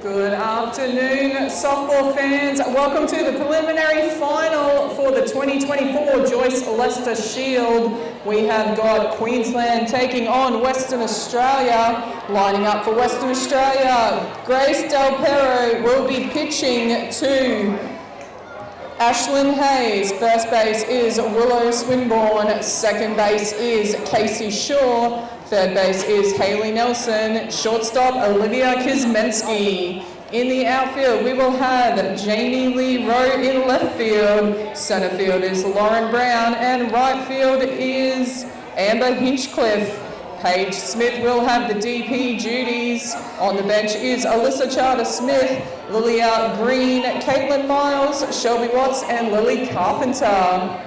Good afternoon, softball fans. Welcome to the preliminary final for the 2024 Joyce Leicester Shield. We have got Queensland taking on Western Australia. Lining up for Western Australia, Grace Del Perro will be pitching to Ashlyn Hayes. First base is Willow Swinburne. Second base is Casey Shaw. Third base is Hayley Nelson. Shortstop, Olivia Kizmensky. In the outfield, we will have Jamie Lee Rowe in left field. Center field is Lauren Brown. And right field is Amber Hinchcliffe. Paige Smith will have the DP duties. On the bench is Alyssa Charter-Smith, Lilia Green, Caitlin Miles, Shelby Watts, and Lily Carpenter.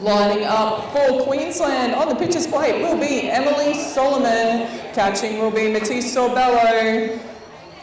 Lining up for Queensland on the pitcher's plate will be Emily Solomon. Catching will be Matisse Sorbello.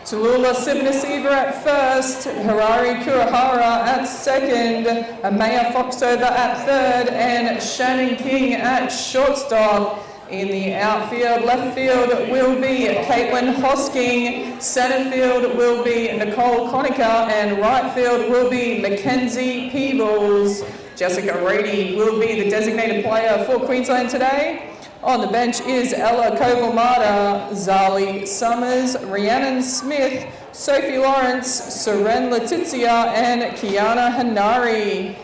Tallulah Sibnasiva at first, Harari Kurihara at second, Amaya Foxover at third, and Shannon King at shortstop. In the outfield, left field will be Caitlin Hosking, center field will be Nicole Conica, and right field will be Mackenzie Peebles. Jessica Rady will be the designated player for Queensland today. On the bench is Ella Kovalmada, Zali Summers, Rhiannon Smith, Sophie Lawrence, Seren Letizia, and Kiana Hanari.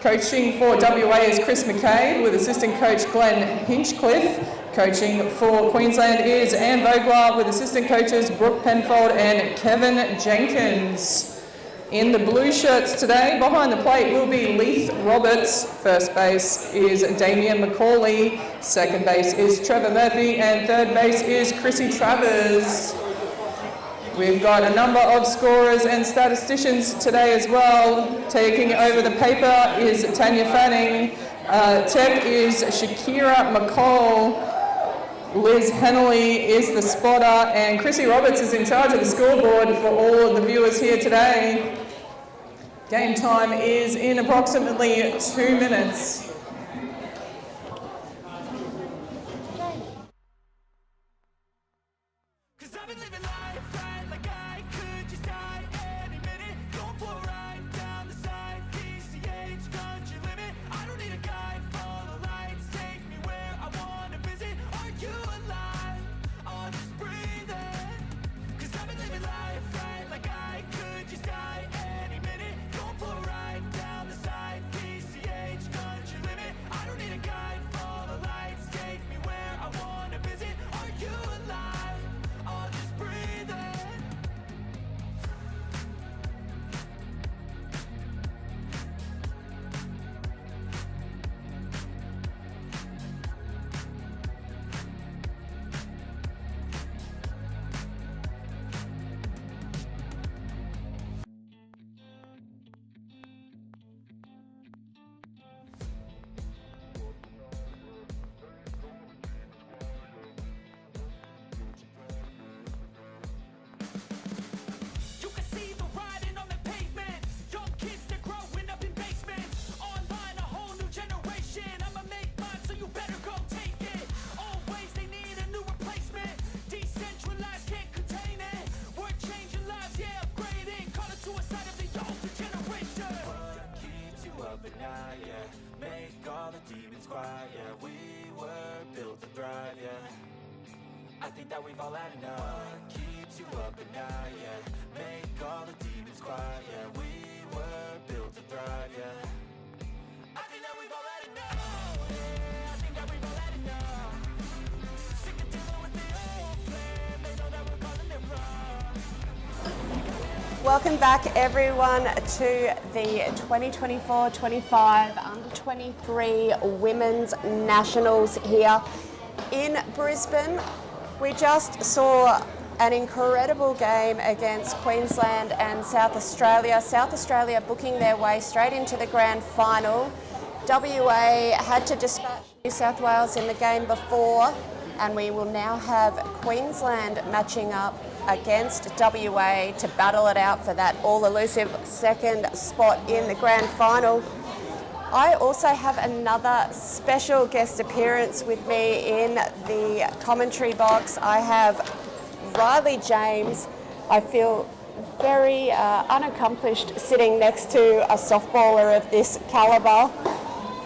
Coaching for WA is Chris McCabe with assistant coach Glenn Hinchcliffe. Coaching for Queensland is Anne Vogler with assistant coaches Brooke Penfold and Kevin Jenkins. In the blue shirts today, behind the plate will be Leith Roberts. First base is Damian McCauley. Second base is Trevor Murphy. And third base is Chrissy Travers. We've got a number of scorers and statisticians today as well. Taking over the paper is Tanya Fanning. Tech is Shakira McCall. Liz Henley is the spotter, and Chrissy Roberts is in charge of the scoreboard for all of the viewers here today. Game time is in approximately 2 minutes. I think that we've all had enough. What keeps you up at night, yeah? Make all the demons quiet, yeah. We were built to thrive, yeah. I think that we've all had enough, yeah. I think that we've all had enough. Sick of dealing with the old plan, they know that we're calling it wrong. Welcome back everyone to the 2024-25 Under-23 Women's Nationals here in Brisbane. We just saw an incredible game against Queensland and South Australia. South Australia booking their way straight into the grand final. WA had to dispatch New South Wales in the game before, and we will now have Queensland matching up against WA to battle it out for that all-elusive second spot in the grand final. I also have another special guest appearance with me in the commentary box. I have Riley James. I feel very unaccomplished sitting next to a softballer of this calibre.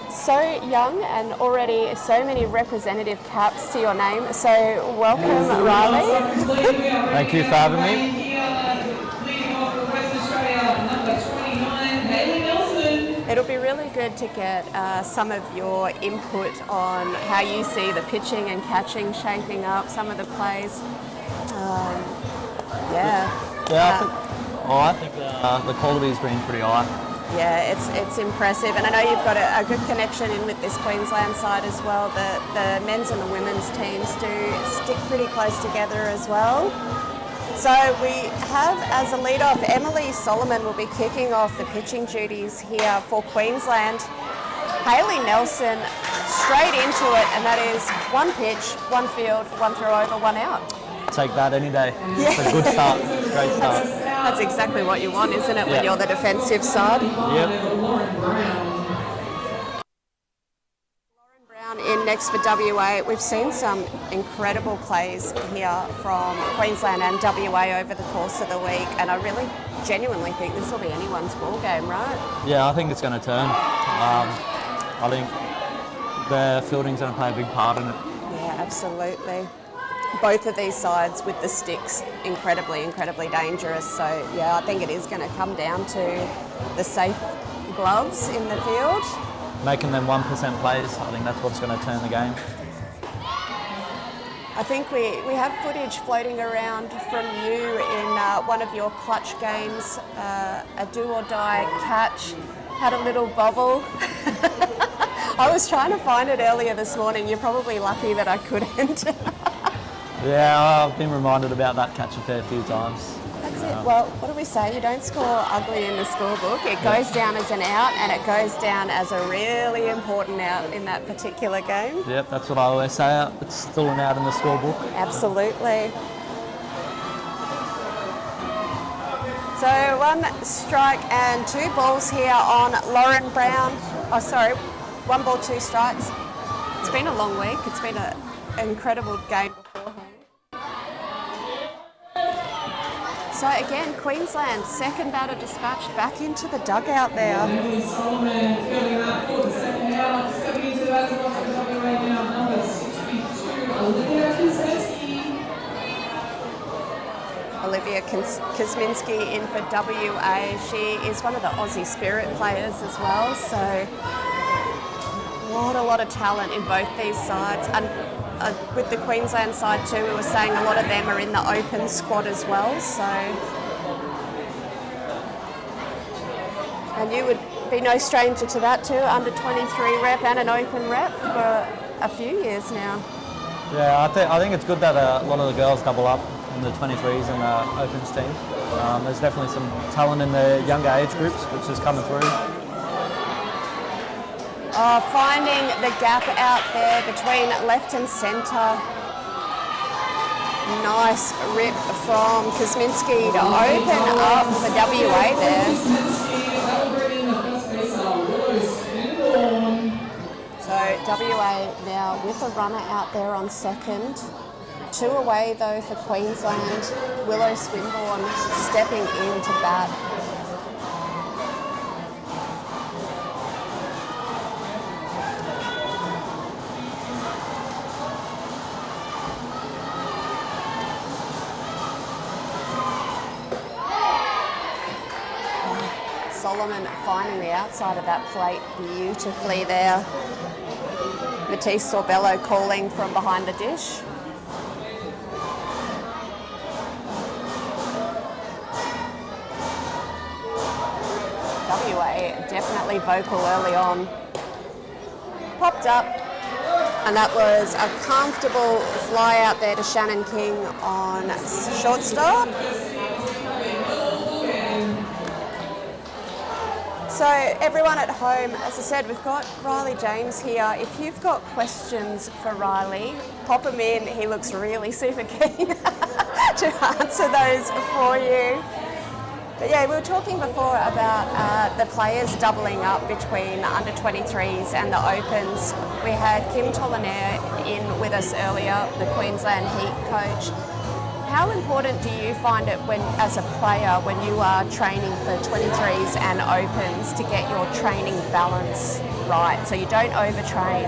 So young and already so many representative caps to your name. So welcome, Riley. Thank you for having me. It'll be really good to get some of your input on how you see the pitching and catching shaping up, some of the plays. I think the quality's been pretty high. Yeah, it's impressive, and I know you've got a good connection in with this Queensland side as well. The men's and the women's teams do stick pretty close together as well. So we have, as a lead-off, Emily Solomon will be kicking off the pitching duties here for Queensland. Hayley Nelson straight into it, and that is one pitch, one field, one throw over, one out. Take that any day. Yeah. It's a good start, great start. That's exactly what you want, isn't it, when you're the defensive side? Yep. In next for WA. We've seen some incredible plays here from Queensland and WA over the course of the week, and I really genuinely think this will be anyone's ball game, right? Yeah, I think it's going to turn. I think their fielding's going to play a big part in it. Yeah, absolutely. Both of these sides with the sticks, incredibly dangerous. So yeah, I think it is going to come down to the safe gloves in the field. Making them 1% plays, I think that's what's going to turn the game. I think we have footage floating around from you in one of your clutch games, a do or die catch, had a little bobble. I was trying to find it earlier this morning. You're probably lucky that I couldn't. Yeah, I've been reminded about that catch a fair few times. That's it. Well, what do we say? You don't score ugly in the scorebook. It goes down as an out, and it goes down as a really important out in that particular game. Yep, that's what I always say. It's still an out in the scorebook. Absolutely. So 1 strike and 2 balls here on Lauren Brown. Oh, sorry, 1 ball, 2 strikes. It's been a long week. It's been an incredible game beforehand. So again, Queensland, second batter dispatched back into the dugout there. Emily Solomon filling that for the second out. Stepping into the batter's box for WA now, number 62, Olivia Kosminski. Olivia Kosminski in for WA. She is one of the Aussie Spirit players as well. So a lot of talent in both these sides. And with the Queensland side too, we were saying a lot of them are in the open squad as well. So, and you would be no stranger to that too, under 23 rep and an open rep for a few years now. Yeah, I think it's good that a lot of the girls double up in the 23s and the opens team. There's definitely some talent in the younger age groups, which is coming through. Finding the gap out there between left and centre. Nice rip from Kosminski to open up for WA there. So WA now with a runner out there on second. 2 away though for Queensland. Willow Swinburne stepping in to bat. Solomon finding the outside of that plate beautifully there. Matisse Sorbello calling from behind the dish. WA definitely vocal early on. Popped up, and that was a comfortable fly out there to Shannon King on shortstop. So everyone at home, as I said, we've got Riley James here. If you've got questions for Riley, pop them in. He looks really super keen to answer those for you. But yeah, we were talking before about the players doubling up between under 23s and the Opens. We had Kim Tolanair in with us earlier, the Queensland Heat coach. How important do you find it when, as a player, when you are training for 23s and Opens to get your training balance right so you don't overtrain?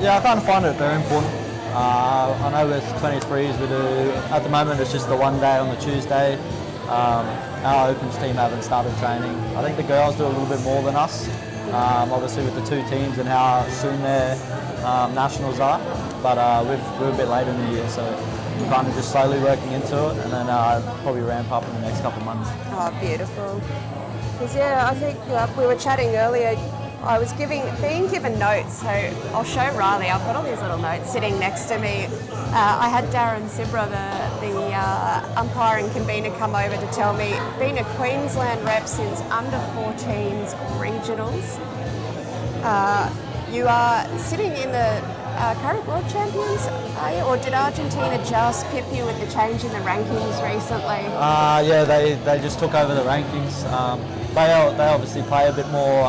Yeah, I kind of find it very important. I know with 23s we do, at the moment it's just the one day on the Tuesday. Our Opens team haven't started training. I think the girls do a little bit more than us, obviously with the two teams and how soon their nationals are. But we're a bit late in the year, so we're kind of just slowly working into it, and then probably ramp up in the next couple of months. Oh, beautiful. Because yeah, I think we were chatting earlier. I was being given notes, so I'll show Riley. I've got all these little notes sitting next to me. I had Darren Sibra, the umpiring convener, come over to tell me, being a Queensland rep since under 14s regionals, you are sitting in the current world champions, are you? Or did Argentina just pip you with the change in the rankings recently? Yeah, they just took over the rankings. They obviously play a bit more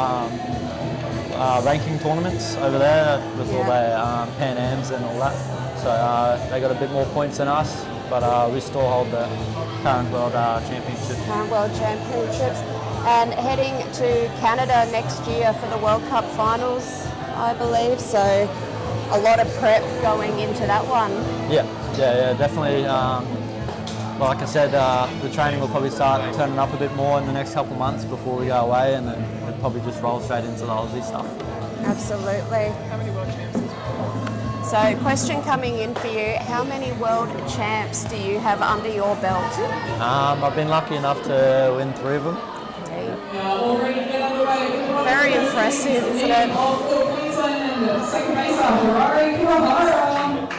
ranking tournaments over there with all their Pan Ams and all that. So they got a bit more points than us, but we still hold the current world championship. Current world championships. And heading to Canada next year for the World Cup finals, I believe. So a lot of prep going into that one. Yeah, definitely. Like I said, the training will probably start turning up a bit more in the next couple of months before we go away, and then we'll probably just roll straight into the Aussie stuff. Absolutely. How many world champs? So, question coming in for you: how many world champs do you have under your belt? I've been lucky enough to win 3 of them. Very impressive, isn't it?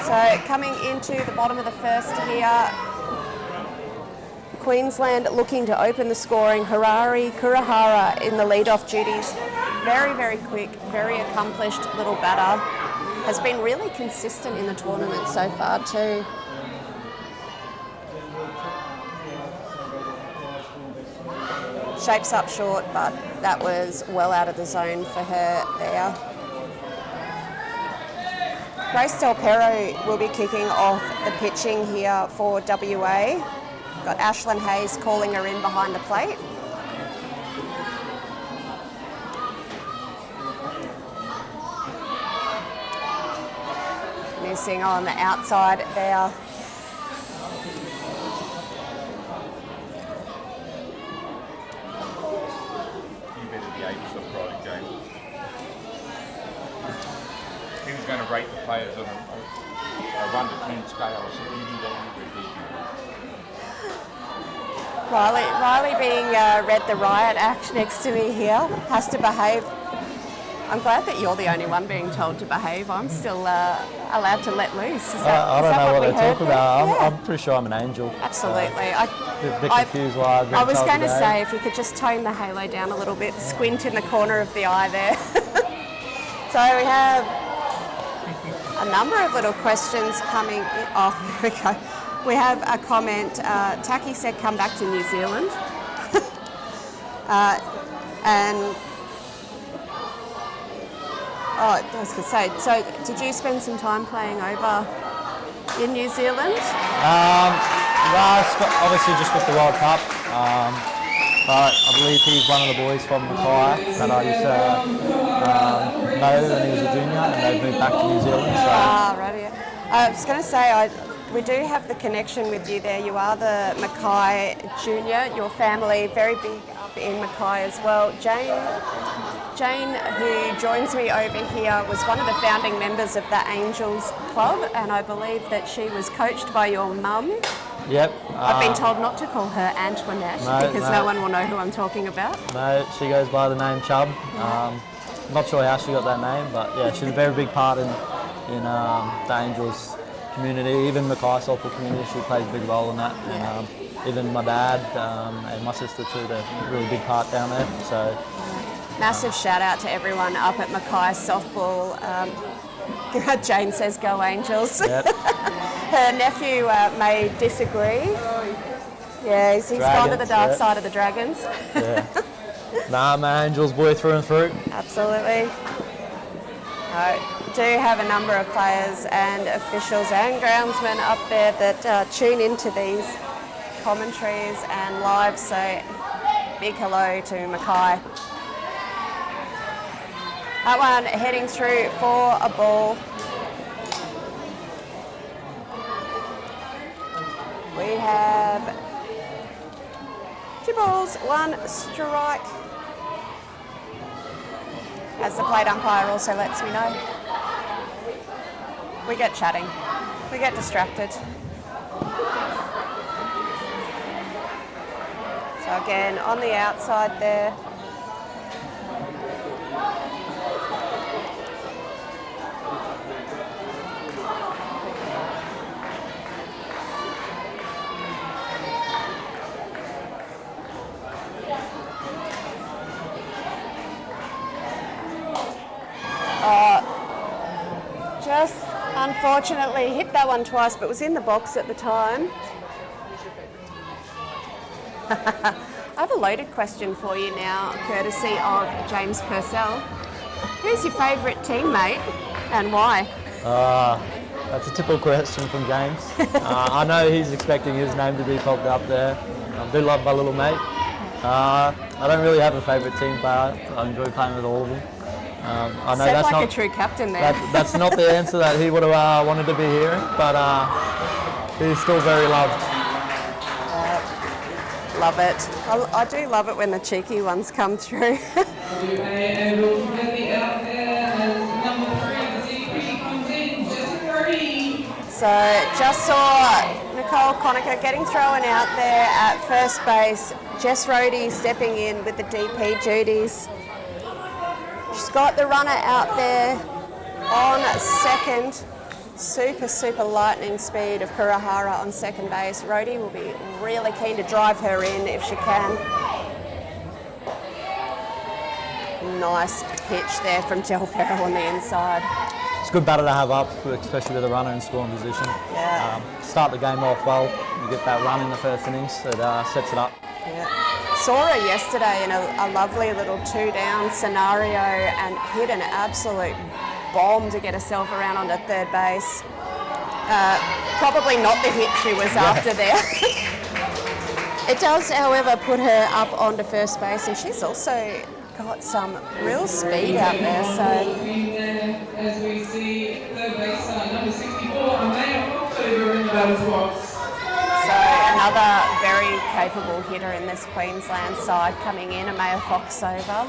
So, coming into the bottom of the first here. Queensland looking to open the scoring. Harari Kurahara in the lead-off duties. Very, very quick, very accomplished little batter. Has been really consistent in the tournament so far too. Shapes up short, but that was well out of the zone for her there. Grace Del Perro will be kicking off the pitching here for WA. Got Ashlyn Hayes calling her in behind the plate. Missing on the outside there. You better be able to stop writing, James. He was going to rate the players on a 1 to 10 scale. I said, you do that, you do. Riley being read the riot act next to me here, has to behave. I'm glad that you're the only one being told to behave. I'm still allowed to let loose. I don't know what they talk about. Yeah. I'm pretty sure I'm an angel. Absolutely. A bit confused why I've been I was told going to today. say, if you could just tone the halo down a little bit, squint in the corner of the eye there. So we have a number of little questions coming in. Oh, there we go. We have a comment. Taki said come back to New Zealand. And I was going to say, so did you spend some time playing over in New Zealand? Obviously just with the World Cup. But I believe he's one of the boys from Mackay that I used to know when he was a junior, and they've moved back to New Zealand. So. Right, yeah. I was going to say, we do have the connection with you there. You are the Mackay Junior. Your family, very big up in Mackay as well. Jane, who joins me over here, was one of the founding members of the Angels Club, and I believe that she was coached by your mum. Yep. I've been told not to call her Antoinette because no one will know who I'm talking about. No, she goes by the name Chubb. Not sure how she got that name, but yeah, she's a very big part in the Angels community, even Mackay softball community. She plays a big role in that. Yeah. And even my dad and my sister too, they're a really big part down there. So massive shout out to everyone up at Mackay softball. Jane says go Angels. Yep. Her nephew may disagree. Yeah, he's gone to the Dragons, dark yeah. side of the Dragons. Yeah. Nah, my Angels boy through and through. Absolutely. Do have a number of players and officials and groundsmen up there that tune into these commentaries and live, so big hello to Mackay. That one heading through for a ball. We have 2 balls, 1 strike. As the plate umpire also lets me know. We get chatting, we get distracted. So again, on the outside there. Just unfortunately hit that one twice, but was in the box at the time. I have a loaded question for you now, courtesy of James Purcell. Who's your favourite teammate and why? That's a typical question from James. I know he's expecting his name to be popped up there. I do love my little mate. I don't really have a favourite team player. I enjoy playing with all of them. I know Said that's like not a true captain there. that's not the answer that he would have wanted to be hearing, but he's still very loved. Love it. I do love it when the cheeky ones come through. And we'll get the out there as number 3, DP comes in, just 3. So just saw Nicole Conacher getting thrown out there at first base. Jess Rohde stepping in with the DP duties. She's got the runner out there on second. Super lightning speed of Kurahara on second base. Rohde will be really keen to drive her in if she can. Nice pitch there from Del Perro on the inside. It's a good batter to have up, especially with a runner in scoring position. Yeah. Start the game off well. You get that run in the first innings, it sets it up. Yeah. Saw her yesterday in a lovely little 2-down scenario and hit an absolute bomb to get herself around onto third base. Probably not the hit she was after there. It does, however, put her up onto first base, and she's also got some real speed out there. So As we see third base number 64, Amaya October in the batter's box. So another very capable hitter in this Queensland side coming in, Amaya Foxover.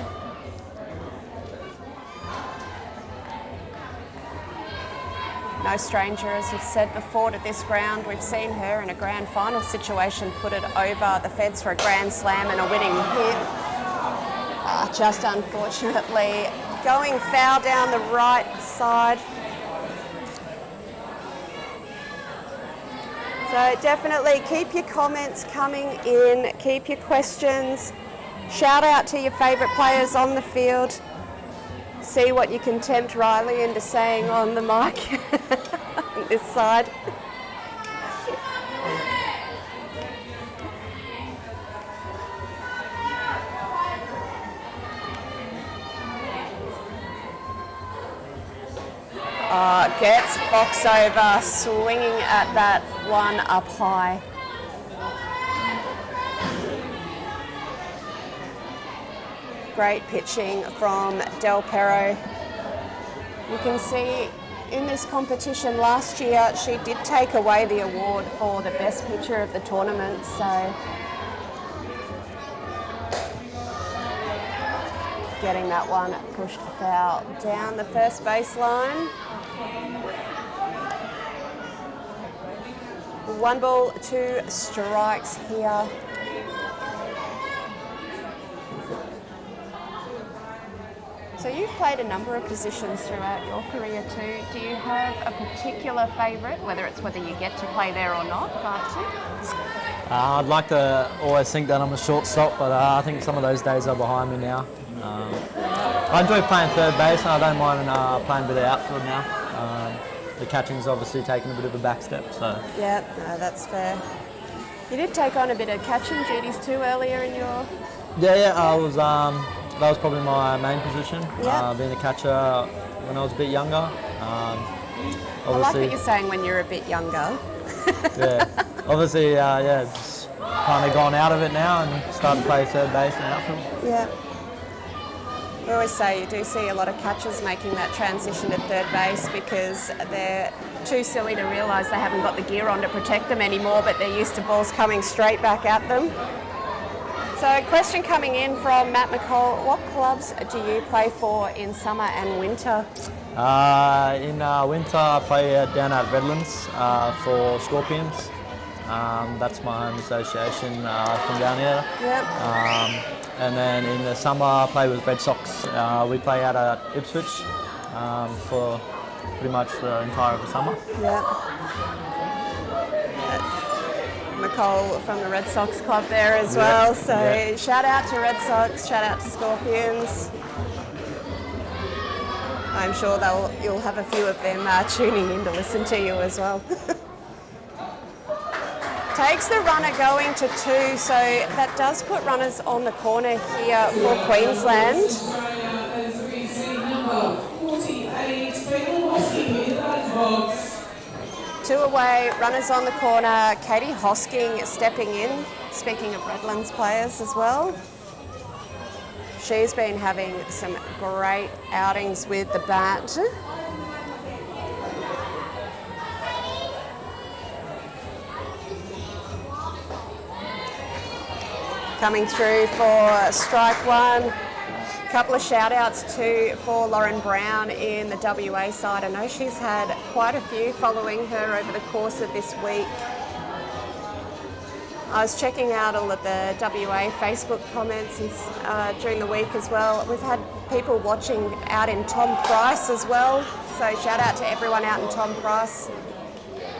No stranger, as we've said before, to this ground. We've seen her in a grand final situation put it over the fence for a grand slam and a winning hit. Just unfortunately going foul down the right side. So definitely keep your comments coming in, keep your questions. Shout out to your favourite players on the field. See what you can tempt Riley into saying on the mic on this side. Gets Foxover swinging at that one up high. Great pitching from Del Perro. You can see in this competition last year she did take away the award for the best pitcher of the tournament, so getting that one pushed foul down the first baseline. 1 ball, 2 strikes here. So you've played a number of positions throughout your career too. Do you have a particular favourite, whether you get to play there or not? I'd like to always think that I'm a shortstop, but I think some of those days are behind me now. I enjoy playing third base, and I don't mind playing a bit of outfield now. The catching's obviously taken a bit of a back step, so. Yeah, no, that's fair. You did take on a bit of catching duties too earlier in your... Yeah, I was. That was probably my main position, Yeah. being a catcher when I was a bit younger. I like Obviously, what you're saying when you're a bit younger. yeah. Obviously, just kind of gone out of it now and started to play third base and outfield. Yeah. We always say you do see a lot of catchers making that transition to third base because they're too silly to realise they haven't got the gear on to protect them anymore, but they're used to balls coming straight back at them. So a question coming in from Matt McCall, what clubs do you play for in summer and winter? In winter, I play down at Redlands for Scorpions. That's my home association from down here. Yep. And then in the summer, I play with Red Sox. We play out at Ipswich for pretty much the entire of the summer. Yep. Nicole from the Red Sox club there as well. So shout out to Red Sox, shout out to Scorpions. I'm sure you'll have a few of them tuning in to listen to you as well. Takes the runner going to 2, so that does put runners on the corner here for Queensland. 2 away, runners on the corner. Katie Hosking stepping in, speaking of Redlands players as well. She's been having some great outings with the bat. Coming through for strike 1. Couple of shout outs for Lauren Brown in the WA side. I know she's had quite a few following her over the course of this week. I was checking out all of the WA Facebook comments during the week as well. We've had people watching out in Tom Price as well. So shout out to everyone out in Tom Price.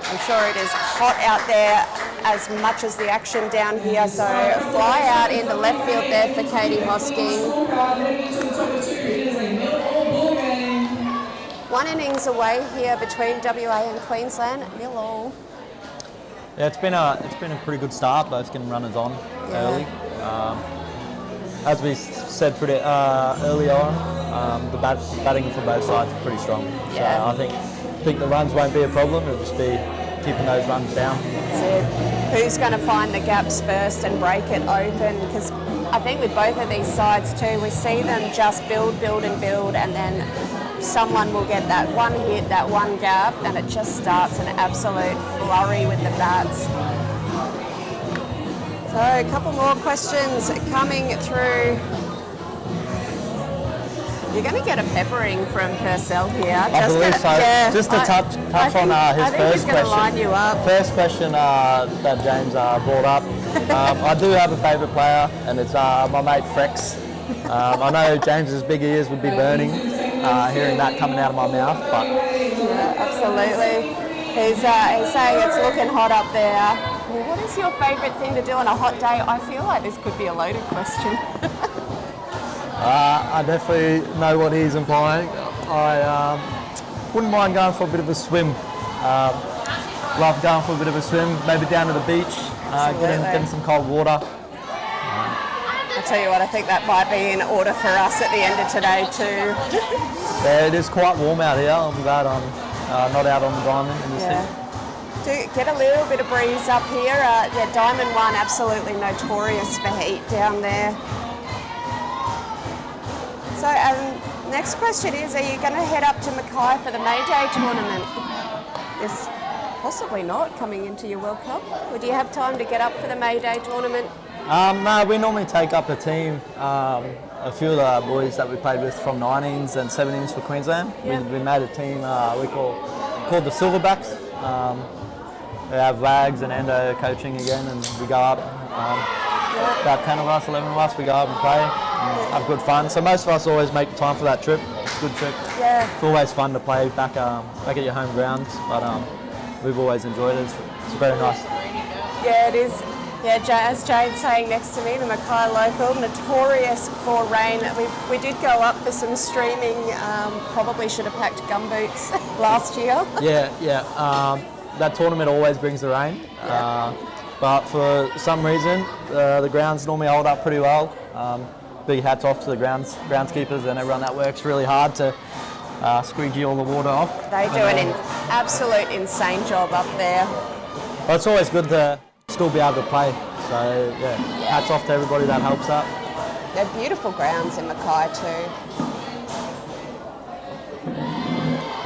I'm sure it is hot out there as much as the action down here. So fly out into left field there for Katie Hosking. 1 innings away here between WA and Queensland. 0-0. Yeah, it's been a pretty good start, both getting runners on early. As we said pretty early on, the batting for both sides is pretty strong. Yeah. So I think the runs won't be a problem. It'll just be keeping those runs down. That's it. Who's going to find the gaps first and break it open? Because I think with both of these sides too, we see them just build, and then someone will get that one hit, that one gap, and it just starts an absolute flurry with the bats. So a couple more questions coming through. You're going to get a peppering from Purcell here. I believe so. Yeah, just to touch on his first question. Line you up. First question that James brought up. I do have a favourite player, and it's my mate Frex. I know James's big ears would be burning hearing that coming out of my mouth, but yeah, absolutely. He's saying it's looking hot up there. Well, what is your favourite thing to do on a hot day? I feel like this could be a loaded question. I definitely know what he's implying. I wouldn't mind going for a bit of a swim. Love going for a bit of a swim, maybe down to the beach, getting some cold water. I'll tell you what, I think that might be in order for us at the end of today too. Yeah, it is quite warm out here. I'm glad I'm not out on the diamond in this heat. Do get a little bit of breeze up here. Diamond 1 absolutely notorious for heat down there. So next question is, are you going to head up to Mackay for the May Day tournament? Yes, possibly not, coming into your World Cup. Would you have time to get up for the May Day tournament? No, we normally take up a team. A few of the boys that we played with from 19s and 17s for Queensland. Yeah. We made a team we called the Silverbacks. We have Wags and Endo coaching again, and we go up. About 10 of us, 11 of us, we go up and play and have good fun. So most of us always make time for that trip. It's a good trip. Yeah. It's always fun to play back at your home grounds, but we've always enjoyed it. It's very nice. Yeah, it is. Yeah, as Jade's saying next to me, the Mackay local, notorious for rain. We did go up for some streaming. Probably should have packed gumboots last year. Yeah. That tournament always brings the rain. but for some reason the grounds normally hold up pretty well. Big hats off to the groundskeepers and everyone that works really hard to squeegee all the water off. They do an absolute insane job up there. But it's always good to still be able to play. So yeah, hats off to everybody that helps out. They're beautiful grounds in Mackay too.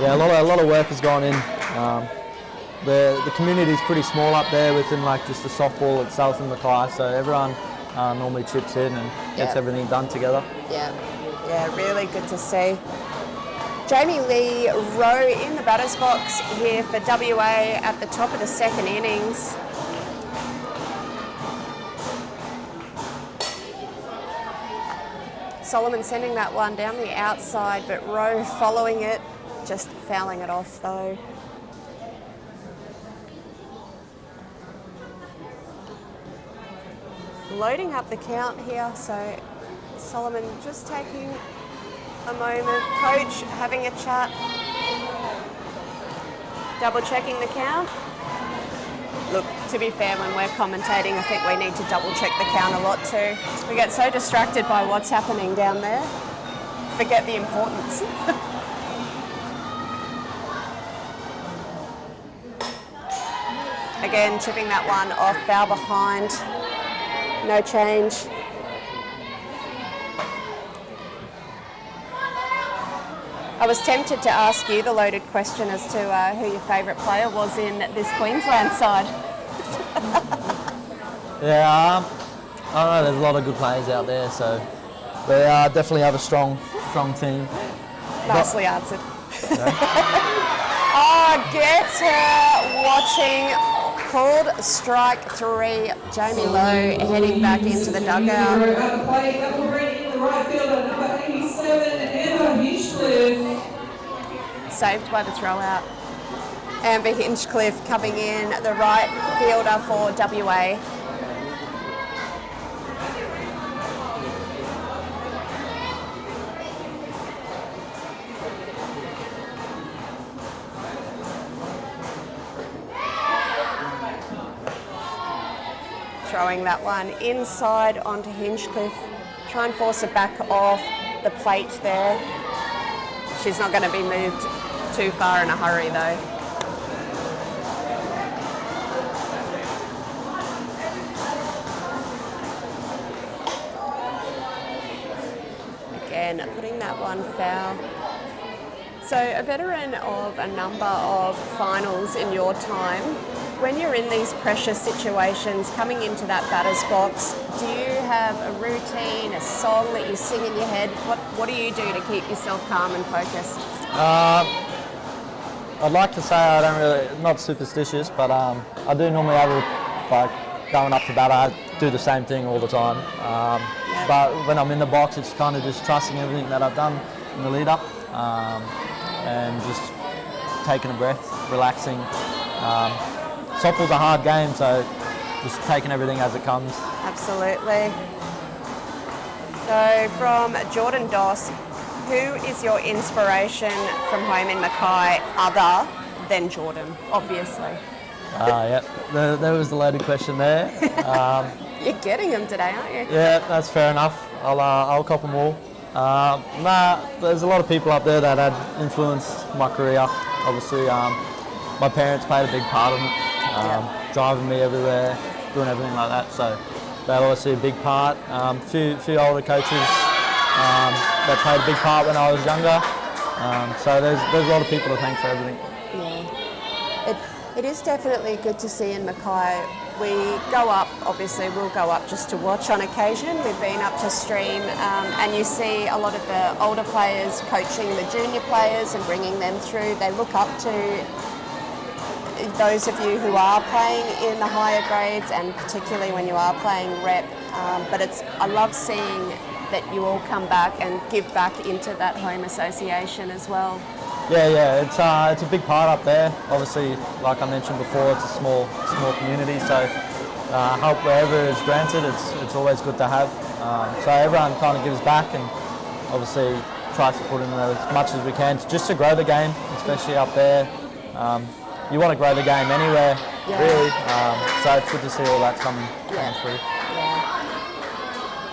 Yeah, a lot of work has gone in. The community is pretty small up there within like just the softball itself in Mackay, so everyone normally chips in and gets everything done together. Yeah, really good to see. Jamie Lee Rowe in the batter's box here for WA at the top of the second innings. Solomon sending that one down the outside, but Rowe following it, just fouling it off though. Loading up the count here, so Solomon just taking a moment. Coach having a chat, double checking the count. Look, to be fair, when we're commentating, I think we need to double check the count a lot too. We get so distracted by what's happening down there, forget the importance. Again, chipping that one off, foul behind, no change. I was tempted to ask you the loaded question as to who your favourite player was in this Queensland side. Yeah, I don't know, there's a lot of good players out there, so they definitely have a strong team. Nicely answered. Oh, get her watching. Called strike 3. Jamie Lowe heading back into the dugout. Out of play, double reading in the right fielder, number 87, Amber Hinchcliffe. Saved by the throw out. Amber Hinchcliffe coming in, the right fielder for WA. Throwing that one inside onto Hinchcliffe. Try and force it back off the plate there. She's not going to be moved too far in a hurry though. Again, putting that one foul. So a veteran of a number of finals in your time, when you're in these pressure situations, coming into that batter's box, do you have a routine, a song that you sing in your head? What do you do to keep yourself calm and focused? I'd like to say I don't really, not superstitious, but I do normally have like going up to batter, I do the same thing all the time. But when I'm in the box, it's kind of just trusting everything that I've done in the lead up and just taking a breath, relaxing. Softball's a hard game, so just taking everything as it comes. Absolutely. So from Jordan Doss, who is your inspiration from home in Mackay other than Jordan, obviously? Yeah, there was the loaded question there. You're getting them today, aren't you? Yeah, that's fair enough. I'll cop them all. There's a lot of people up there that had influenced my career. Obviously, my parents played a big part of it. Driving me everywhere, doing everything like that. So they're obviously a big part. Few older coaches that played a big part when I was younger. So there's a lot of people to thank for everything. Yeah, it is definitely good to see in Mackay. We go up, obviously we'll go up just to watch on occasion. We've been up to stream and you see a lot of the older players coaching the junior players and bringing them through. They look up to those of you who are playing in the higher grades and particularly when you are playing rep. But I love seeing that you all come back and give back into that home association as well. Yeah, it's a big part up there. Obviously, like I mentioned before, it's a small community, so help wherever is granted, it's always good to have. So everyone kind of gives back and obviously tries to put in as much as we can just to grow the game, especially up there. You want to grow the game anywhere, really. So it's good to see all that coming through.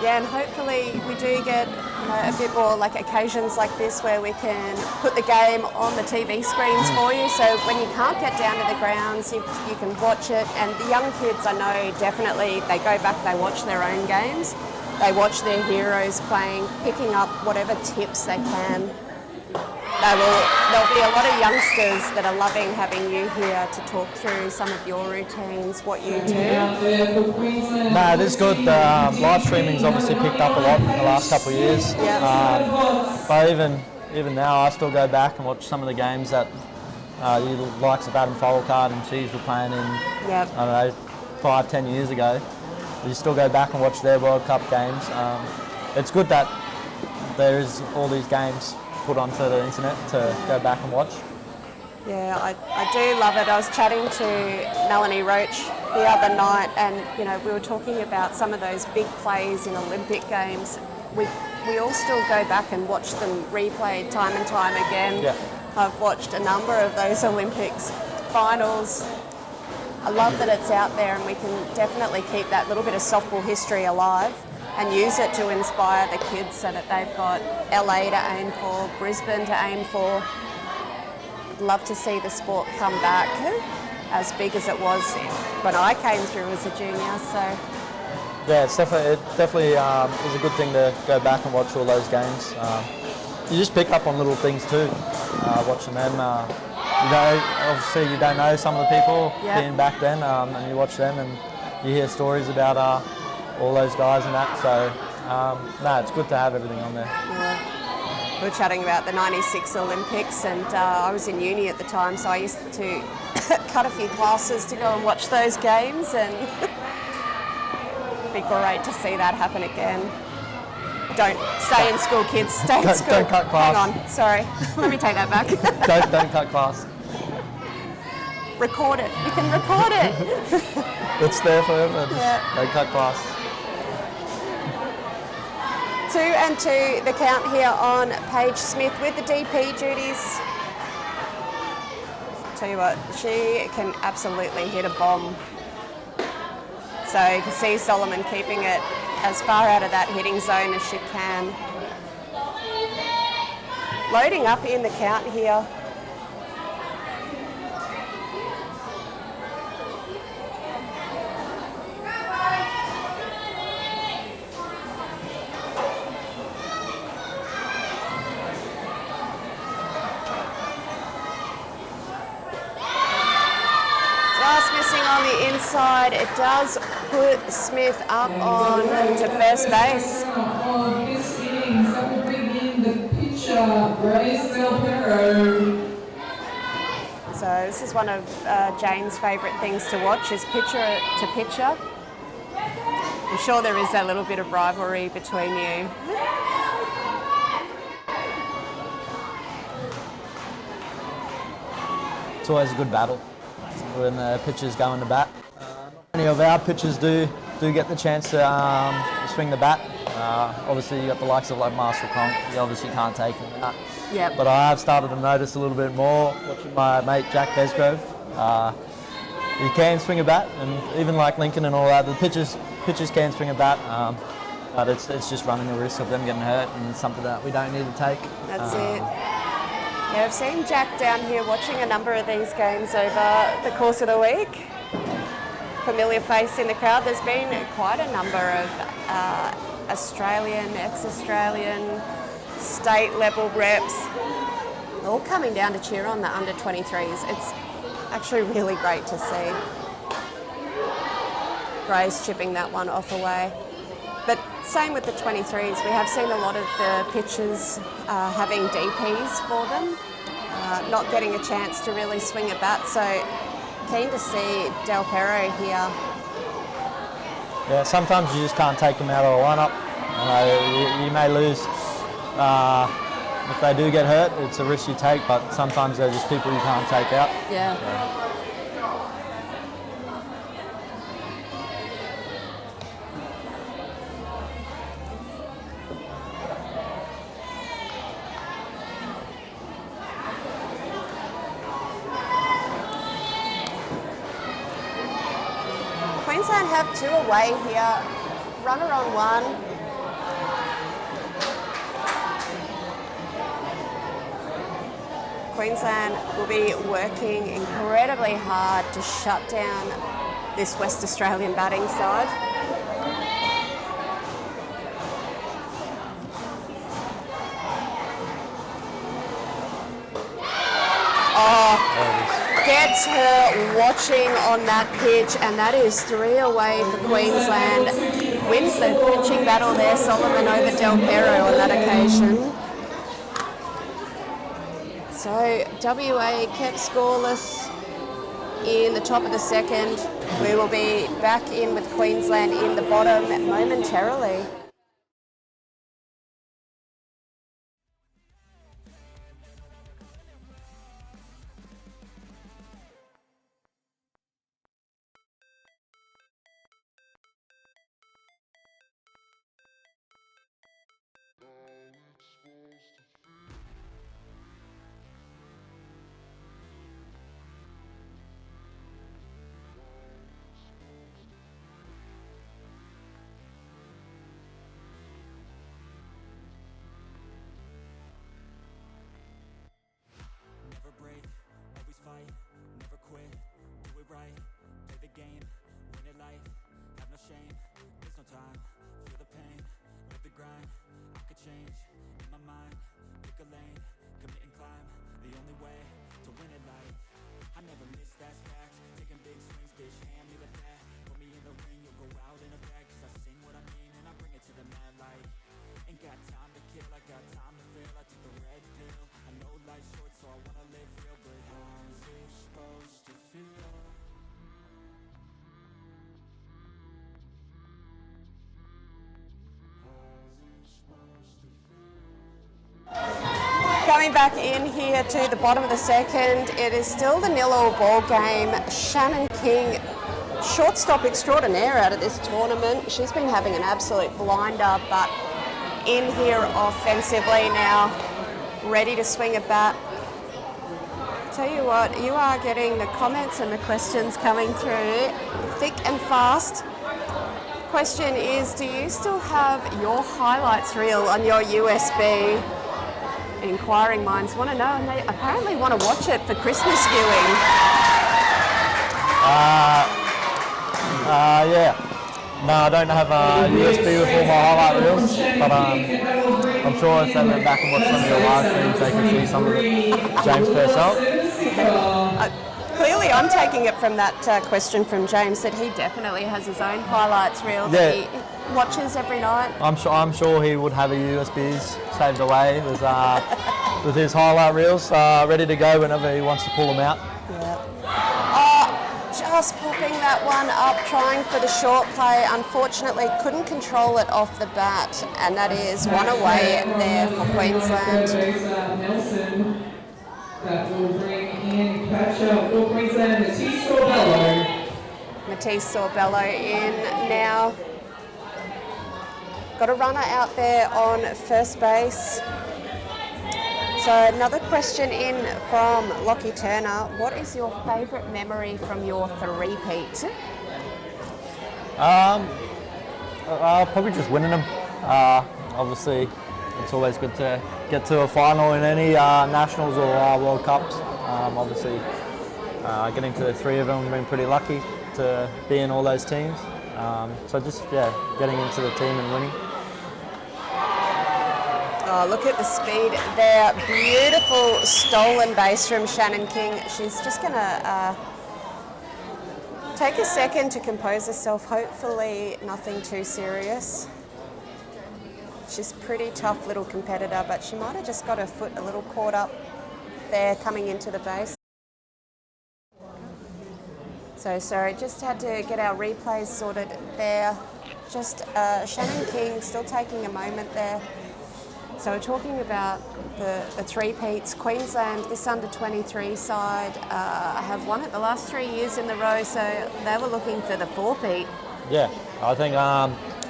Yeah, and hopefully we do get a bit more like occasions like this where we can put the game on the TV screens for you. So when you can't get down to the grounds, you can watch it. And the young kids, I know, definitely they go back, they watch their own games, they watch their heroes playing, picking up whatever tips they can. There'll be a lot of youngsters that are loving having you here to talk through some of your routines, what you do. No, it is good. Live streaming's obviously picked up a lot in the last couple of years. But even now, I still go back and watch some of the games that the likes of Adam Folcard and Cheese were playing in, I don't know, 5-10 years ago. You still go back and watch their World Cup games. It's good that there is all these games put onto the internet to go back and watch. Yeah, I do love it. I was chatting to Melanie Roach the other night, and we were talking about some of those big plays in Olympic games. We all still go back and watch them replayed time and time again. Yeah. I've watched a number of those Olympics finals. I love that it's out there, and we can definitely keep that little bit of softball history alive and use it to inspire the kids so that they've got LA to aim for, Brisbane to aim for. I'd love to see the sport come back as big as it was when I came through as a junior. So yeah, it definitely is a good thing to go back and watch all those games. You just pick up on little things too, watching them. Obviously you don't know some of the people being back then, and you watch them and you hear stories about all those guys and that, so it's good to have everything on there. Yeah. We were chatting about the 96 Olympics, and I was in uni at the time, so I used to cut a few classes to go and watch those games, and it'd be great to see that happen again. Don't stay in school, kids, stay in school. Don't cut class. Hang on, sorry, let me take that back. don't cut class. Record it, you can record it. It's there forever, don't cut class. 2-2 the count here on Paige Smith with the DP duties. Tell you what, she can absolutely hit a bomb. So you can see Solomon keeping it as far out of that hitting zone as she can. Loading up in the count here. On the inside, it does put Smith up on to first base. This innings, that will bring in the pitcher, Grace Del Perro. So this is one of Jane's favourite things to watch, is pitcher to pitcher. I'm sure there is that little bit of rivalry between you. It's always a good battle when the pitchers go into bat. Not many of our pitchers do get the chance to swing the bat. Obviously you got the likes of like Marshall Conk, you obviously can't take him that. Yep. But I have started to notice a little bit more watching my mate Jack Besgrove. He can swing a bat, and even like Lincoln and all that, the pitchers can swing a bat, but it's just running the risk of them getting hurt, and it's something that we don't need to take. That's it. Yeah, I've seen Jack down here watching a number of these games over the course of the week. Familiar face in the crowd. There's been quite a number of Australian, ex-Australian, state level reps all coming down to cheer on the under 23s. It's actually really great to see. Gray's chipping that one off away. But same with the 23s, we have seen a lot of the pitchers having DPs for them, not getting a chance to really swing a bat, so keen to see Del Perro here. Yeah, sometimes you just can't take them out of a lineup. You may lose. If they do get hurt, it's a risk you take, but sometimes they're just people you can't take out. Yeah. Queensland have 2 away here. Runner on 1. Queensland will be working incredibly hard to shut down this West Australian batting side. Gets her watching on that pitch, and that is 3 away for Queensland. Wins the pitching battle there, Solomon over Del Perro on that occasion. So WA kept scoreless in the top of the second. We will be back in with Queensland in the bottom momentarily. Coming back in here to the bottom of the second, it is still the 0-0 ball game. Shannon King, shortstop extraordinaire out of this tournament. She's been having an absolute blinder, but in here offensively now, ready to swing a bat. Tell you what, you are getting the comments and the questions coming through thick and fast. Question is, do you still have your highlights reel on your USB? Inquiring minds want to know, and they apparently want to watch it for Christmas viewing. Yeah. No, I don't have a USB with all my highlight reels, but I'm sure if they went back and watched some of your live streams, they can see some of it. James Purcell. Clearly, I'm taking it from that question from James that he definitely has his own highlights reel that he watches every night. I'm sure he would have a USBs saved away with his highlight reels ready to go whenever he wants to pull them out. Just popping that one up, trying for the short play. Unfortunately, couldn't control it off the bat, and that is 1 away there for Queensland. That will bring in catcher for Queensland, Matisse Sorbello. Matisse Sorbello in now. Got a runner out there on first base. So another question in from Lockie Turner. What is your favourite memory from your three-peat? Probably just winning them. Obviously, it's always good to get to a final in any nationals or World Cups. Obviously, getting to 3 of them, been pretty lucky to be in all those teams. So just getting into the team and winning. Oh, look at the speed there. Beautiful stolen base from Shannon King. She's just going to take a second to compose herself. Hopefully nothing too serious. She's a pretty tough little competitor, but she might have just got her foot a little caught up there coming into the base. So sorry, just had to get our replays sorted there. Just Shannon King still taking a moment there. So we're talking about the three-peats. Queensland, this under-23 side, have won it the last 3 years in a row, so they were looking for the four-peat. Yeah, I think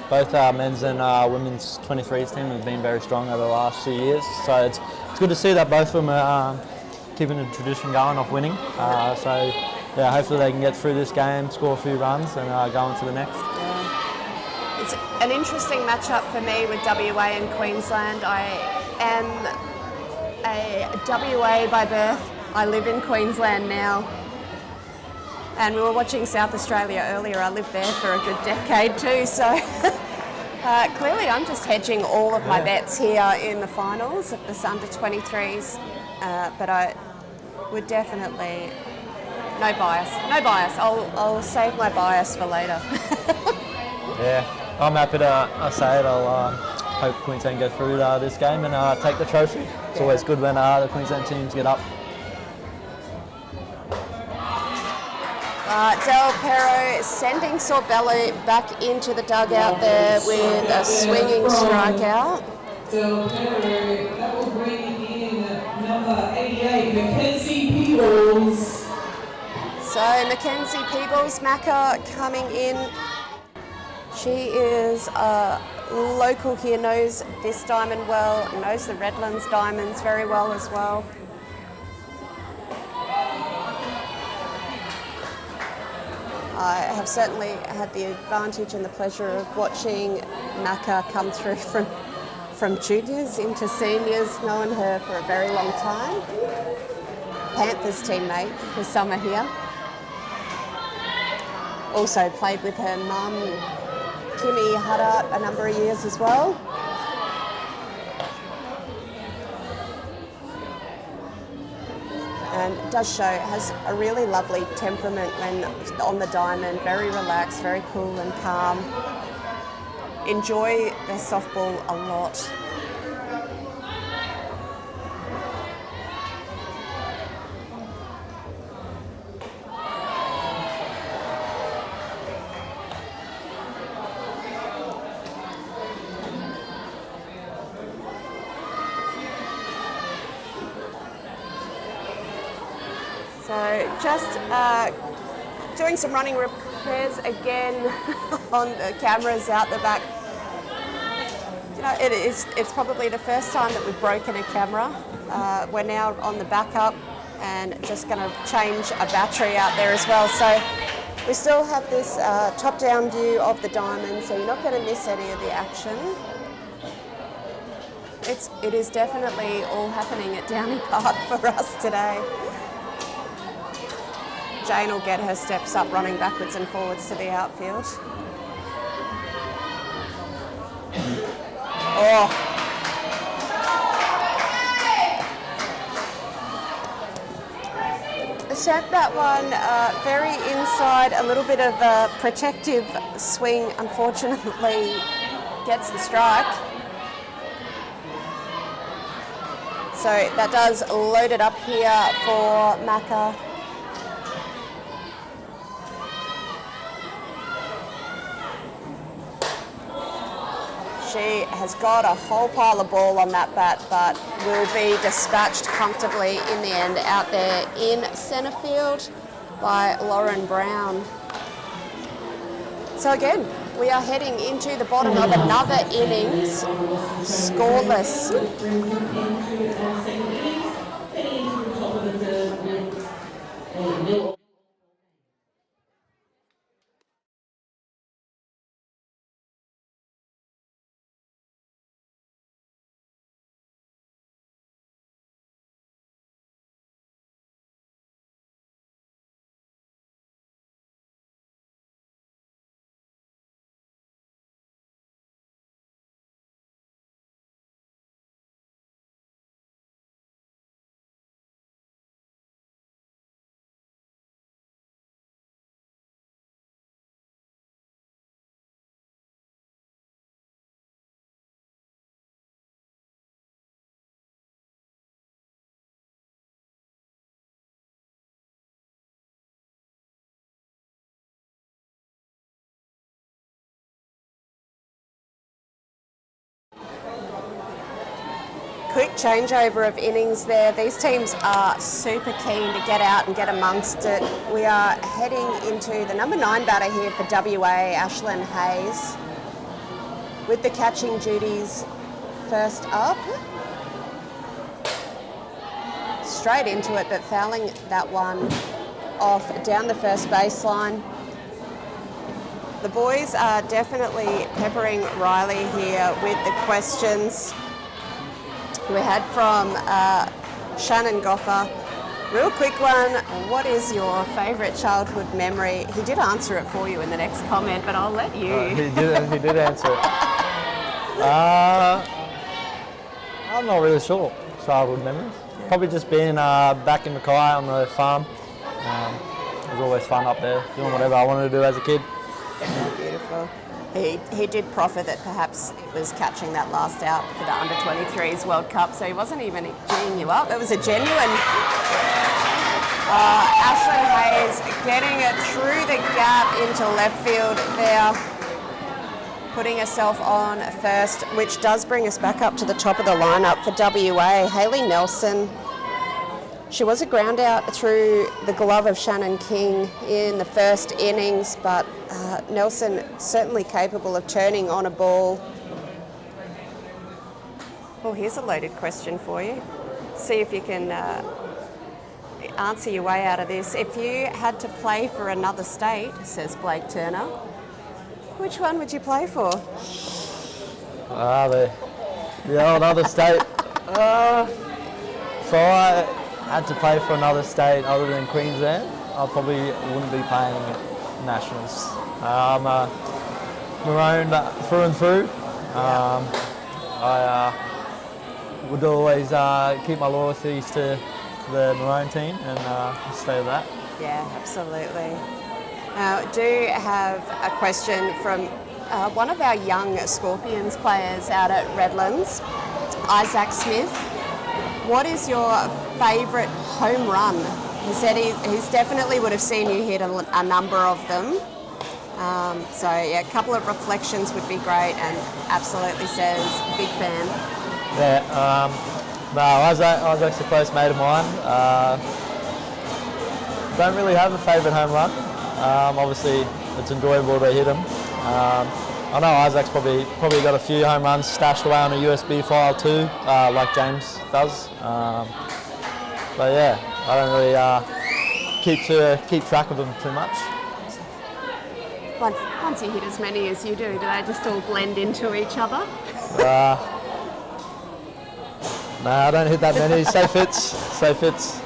both our men's and women's 23s team have been very strong over the last 2 years. So it's good to see that both of them are keeping the tradition going of winning. So yeah, hopefully they can get through this game, score a few runs, and go on to the next. Yeah. It's an interesting matchup for me with WA and Queensland. I am a WA by birth. I live in Queensland now. And we were watching South Australia earlier. I lived there for a good decade too, so clearly I'm just hedging all of my bets here in the finals of this under-23s, but I would definitely, no bias. I'll save my bias for later. Yeah, I'm happy to say it. I'll hope Queensland get through this game and take the trophy. It's always good when the Queensland teams get up. Del Perro sending Sorbello back into the dugout there with a swinging strikeout. Del Perro, that will bring in number 88, Mackenzie Peebles. So Mackenzie Peebles, Macca coming in. She is a local here, knows this diamond well, knows the Redlands diamonds very well as well. I have certainly had the advantage and the pleasure of watching Macca come through from juniors into seniors, known her for a very long time. Panthers teammate for summer here. Also played with her mum, Kimmy Hutter, a number of years as well. And does show, has a really lovely temperament when on the diamond, very relaxed, very cool and calm. Enjoy their softball a lot. So just doing some running repairs again on the cameras out the back. You know, it's probably the first time that we've broken a camera. We're now on the backup and just going to change a battery out there as well. So we still have this top-down view of the diamond, so you're not going to miss any of the action. It is definitely all happening at Downey Park for us today. Jane will get her steps up running backwards and forwards to the outfield. Oh. Sent that one very inside, a little bit of a protective swing, unfortunately gets the strike. So that does load it up here for Macca. She has got a whole pile of ball on that bat, but will be dispatched comfortably in the end out there in centre field by Lauren Brown. So again, we are heading into the bottom of another innings, scoreless. Quick changeover of innings there. These teams are super keen to get out and get amongst it. We are heading into the number 9 batter here for WA, Ashlyn Hayes, with the catching duties first up. Straight into it, but fouling that one off down the first baseline. The boys are definitely peppering Riley here with the questions. We had from Shannon Goffer. Real quick one, what is your favourite childhood memory? He did answer it for you in the next comment, but I'll let you. He did answer it. I'm not really sure. Childhood memories. Probably just being back in Mackay on the farm. It was always fun up there, doing whatever I wanted to do as a kid. Yeah, beautiful. He did proffer that perhaps it was catching that last out for the Under-23s World Cup, so he wasn't even geeing you up. It was a genuine... Ashlyn Hayes getting it through the gap into left field there, putting herself on first, which does bring us back up to the top of the lineup for WA. Hayley Nelson. She was a ground out through the glove of Shannon King in the first innings, but Nelson certainly capable of turning on a ball. Well, here's a loaded question for you. See if you can answer your way out of this. If you had to play for another state, says Blake Turner, which one would you play for? The old other state. So I had to play for another state other than Queensland, I probably wouldn't be playing Nationals. I'm a Maroon through and through. I would always keep my loyalties to the Maroon team and stay with that. Yeah, absolutely. Now, do have a question from one of our young Scorpions players out at Redlands, Isaac Smith. What is your favourite home run? He said he's definitely would have seen you hit a number of them. So yeah, a couple of reflections would be great, and absolutely says big fan. Yeah, no, Isaac's a close mate of mine. Don't really have a favourite home run. Obviously, it's enjoyable to hit him. I know Isaac's probably got a few home runs stashed away on a USB file too, like James does. But yeah, I don't really keep track of them too much. Once you hit as many as you do they just all blend into each other? No, I don't hit that many. Safe hits.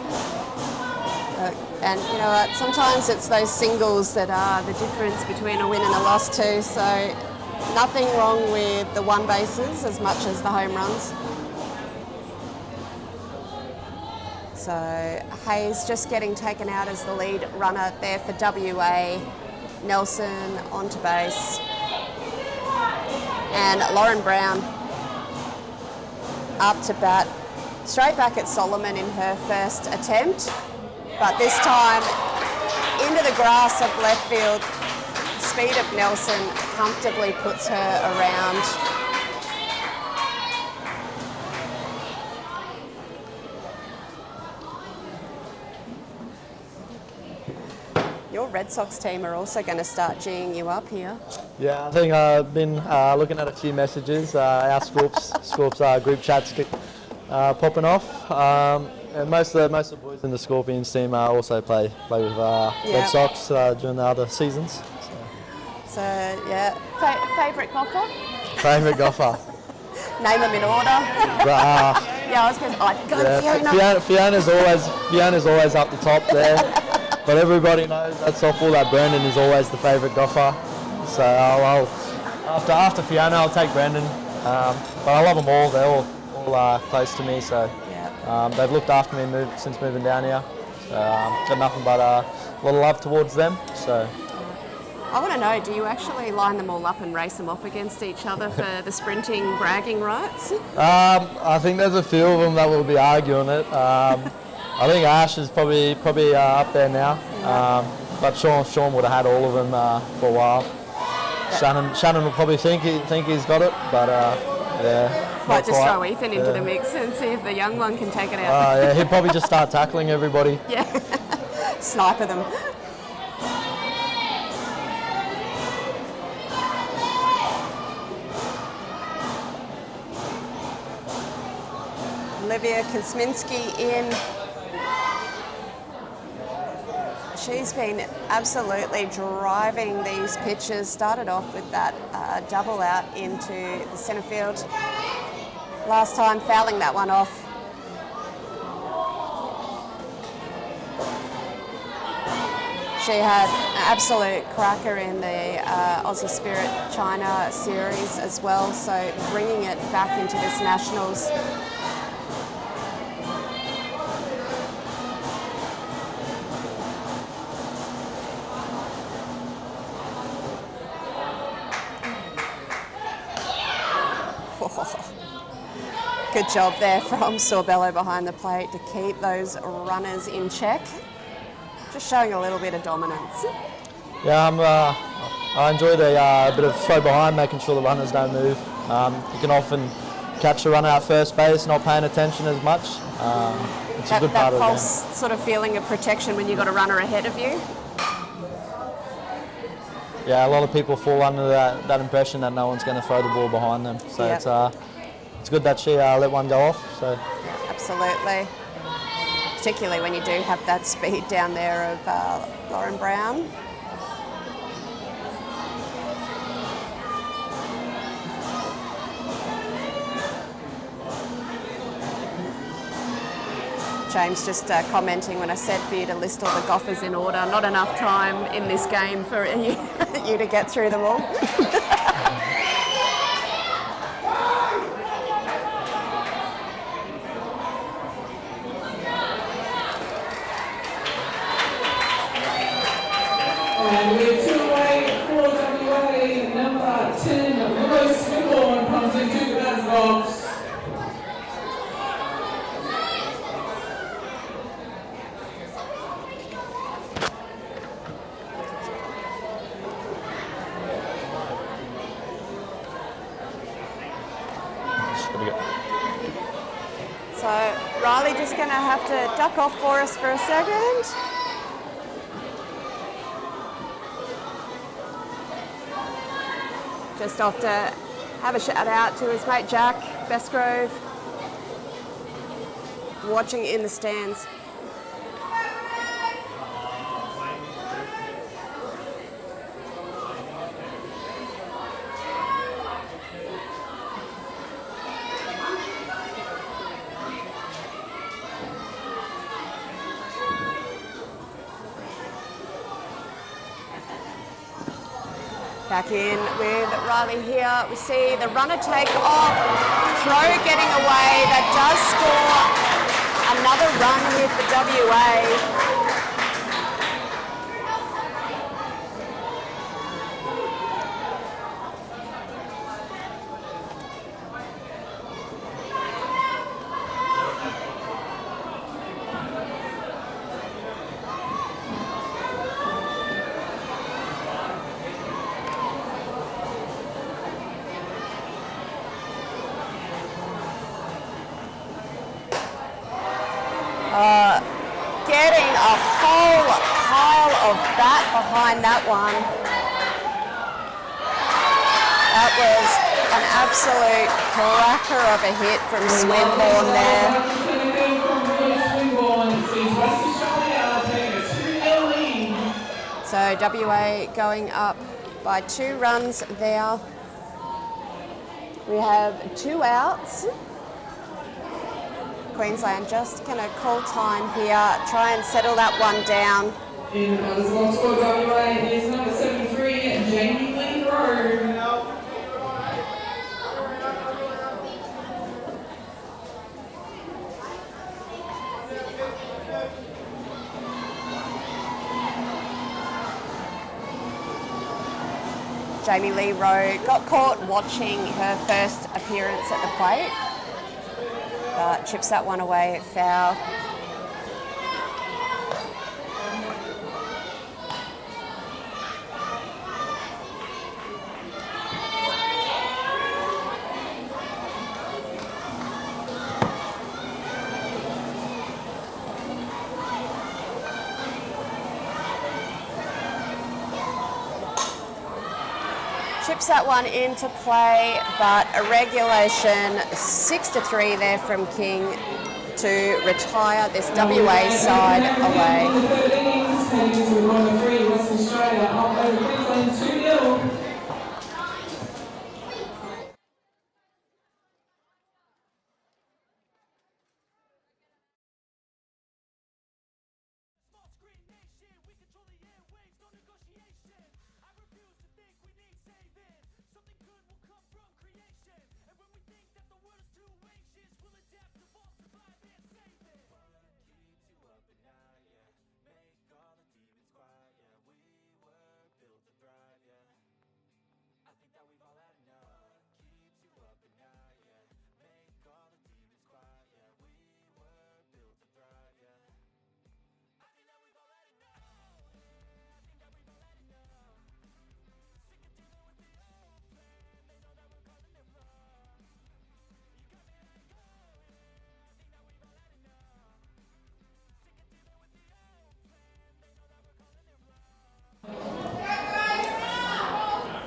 And you know what, sometimes it's those singles that are the difference between a win and a loss too, so nothing wrong with the one bases as much as the home runs. So Hayes just getting taken out as the lead runner there for WA. Nelson onto base. And Lauren Brown up to bat. Straight back at Solomon in her first attempt. But this time into the grass of left field. Speed of Nelson comfortably puts her around. Your Red Sox team are also going to start geeing you up here. Yeah, I think I've been looking at a few messages. Our Scorps group chats popping off. And most of the boys in the Scorpions team also play with Red Sox during the other seasons. So yeah, favourite golfer? Favourite golfer. Name them in order. Yeah, I was going to go Fiona's always up the top there. But everybody knows that softball that Brendan is always the favourite golfer. So after Fiona, I'll take Brendan. But I love them all. They're all close to me. So they've looked after me since moving down here. So got nothing but a lot of love towards them. So. I want to know, do you actually line them all up and race them off against each other for the sprinting bragging rights? I think there's a few of them that will be arguing it. I think Ash is probably up there now, but Sean would have had all of them for a while. Shannon will probably think he's got it, but yeah. Might just throw Ethan into the mix and see if the young one can take it out. Yeah, he'd probably just start tackling everybody. Yeah, sniper them. Olivia Kosminski in. she's been absolutely driving these pitches. Started off with that double out into the centre field. Last time fouling that one off. She had an absolute cracker in the Aussie Spirit China series as well, so bringing it back into this Nationals. Good job there from Sorbello behind the plate to keep those runners in check. Just showing a little bit of dominance. Yeah, I enjoy the bit of throw behind, making sure the runners don't move. You can often catch the runner at first base, not paying attention as much. It's a good part of the game. That false sort of feeling of protection when you've got a runner ahead of you. Yeah, a lot of people fall under that impression that no one's going to throw the ball behind them. So Yep. it's good that she let one go off. So Absolutely. Particularly when you do have that speed down there of Lauren Brown. James just commenting when I said for you to list all the golfers in order. Not enough time in this game for you to get through them all. And with 2 away for WA, number 10, Joyce comes into the batter's box. So Riley just going to have to duck off for us for a second. Just off to have a shout out to his mate Jack Bestgrove, watching in the stands. Back in with Riley here. We see the runner take off, throw getting away. That does score another run here for WA. Getting a whole pile of bat behind that one. That was an absolute cracker of a hit from Swinburne there. So WA going up by 2 runs there. We have 2 outs. Queensland just going to call time here, try and settle that one down. In the batter's box for WA is number 73, Jamie Lee Rowe. Jamie Lee Rowe got caught watching her first appearance at the plate. Chips that one away, foul. Chips that one into play, but a regulation 6-3 there from King to retire this WA side away. Congratulations with number 3, Western Australia, up over Queensland 2-0.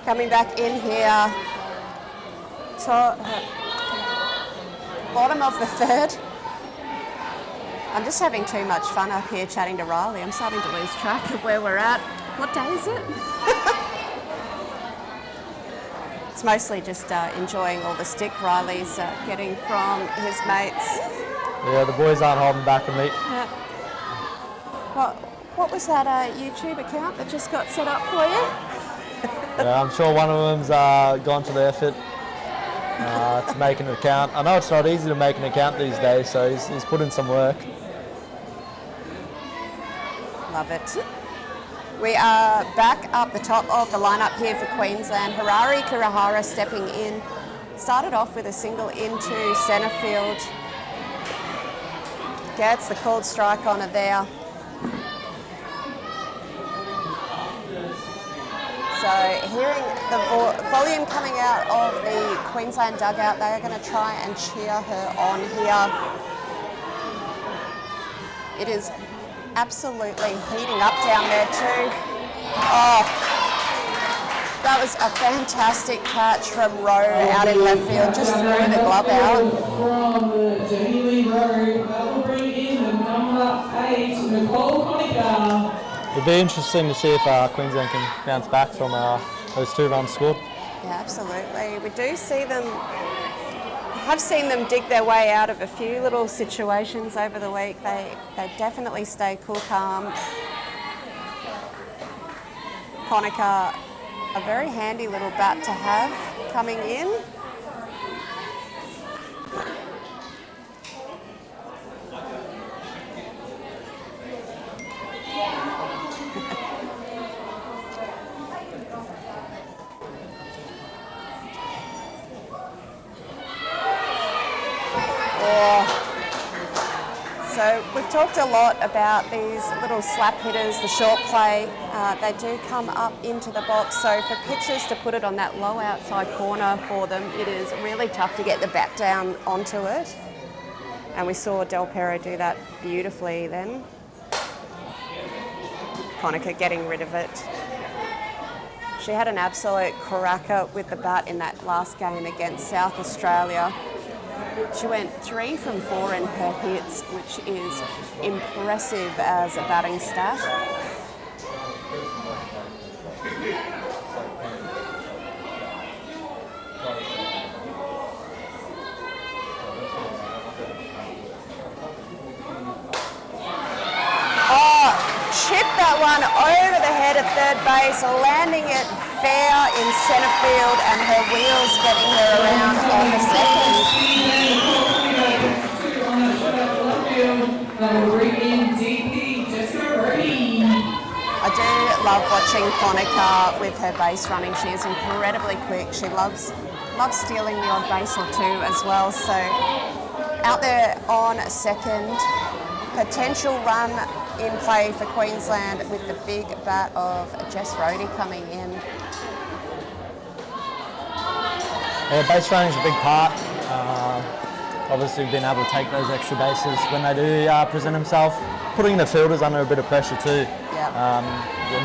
Coming back in here to bottom of the third. I'm just having too much fun up here chatting to Riley. I'm starting to lose track of where we're at. What day is it? It's mostly just enjoying all the stick Riley's getting from his mates. Yeah, the boys aren't holding back a meet. Yeah. What was that YouTube account that just got set up for you? Yeah, I'm sure one of them's gone to the effort to make an account. I know it's not easy to make an account these days, so he's put in some work. Love it. We are back up the top of the lineup here for Queensland. Harari Kurahara stepping in. Started off with a single into centre field. Gets the called strike on it there. So hearing the volume coming out of the Queensland dugout, they are going to try and cheer her on here. It is absolutely heating up down there too. Oh, that was a fantastic catch from Rowe out in left field, just threw the glove out. From Jamie Rowe, that will bring in the number 8, Nicole Conica. It'll be interesting to see if Queensland can bounce back from those 2 runs scored. Yeah, absolutely. We do see them, have seen them dig their way out of a few little situations over the week. They definitely stay cool, calm. Conica, a very handy little bat to have coming in. So we've talked a lot about these little slap hitters, the short play. They do come up into the box, so for pitchers to put it on that low outside corner for them, it is really tough to get the bat down onto it. And we saw Del Perro do that beautifully then. Conica getting rid of it. She had an absolute cracker with the bat in that last game against South Australia. She went 3 from 4 in her hits, which is impressive as a batting stat. Oh, chipped that one over the head at third base, landing it fair in centre field, and her wheels getting her around on the second. I do love watching Conica with her base running. She is incredibly quick. She loves stealing the odd base or 2 as well. So out there on second, potential run in play for Queensland with the big bat of Jess Rhodey coming in. Yeah, base running is a big part. Obviously being able to take those extra bases when they do present themselves, putting the fielders under a bit of pressure too. Yep.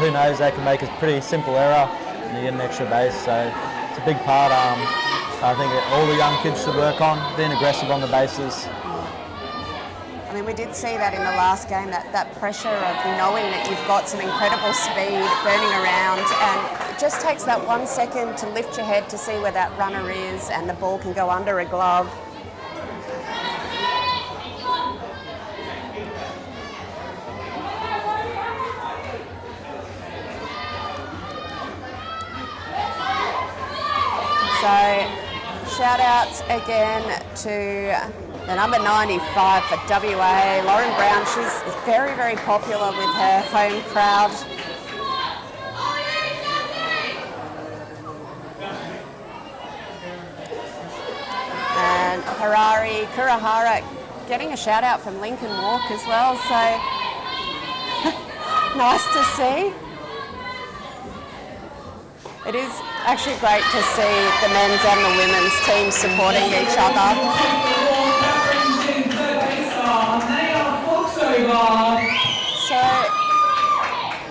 Who knows, they can make a pretty simple error and you get an extra base, so it's a big part. I think all the young kids should work on being aggressive on the bases. I mean, we did see that in the last game, that pressure of knowing that you've got some incredible speed burning around, and it just takes that 1 second to lift your head to see where that runner is, and the ball can go under a glove. So shout outs again to the number 95 for WA, Lauren Brown. She's very, very popular with her home crowd. And Harari Kurahara getting a shout out from Lincoln Walk as well, so nice to see. It is actually great to see the men's and the women's teams supporting each other. So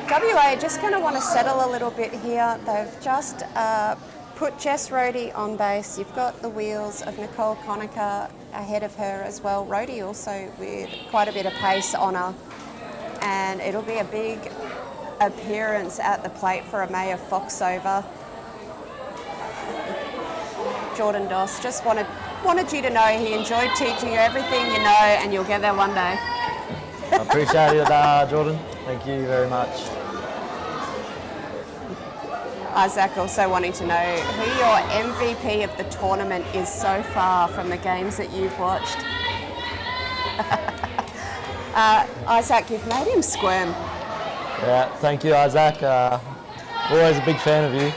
WA just going to want to settle a little bit here. They've just put Jess Rohde on base. You've got the wheels of Nicole Conacher ahead of her as well. Rohde also with quite a bit of pace on her. And it'll be a big appearance at the plate for Amaya Foxover. Jordan Doss just wanted you to know he enjoyed teaching you everything you know, and you'll get there one day. I appreciate it, Jordan. Thank you very much. Isaac also wanting to know who your MVP of the tournament is so far from the games that you've watched. Isaac, you've made him squirm. Yeah, thank you, Isaac. Always a big fan of you.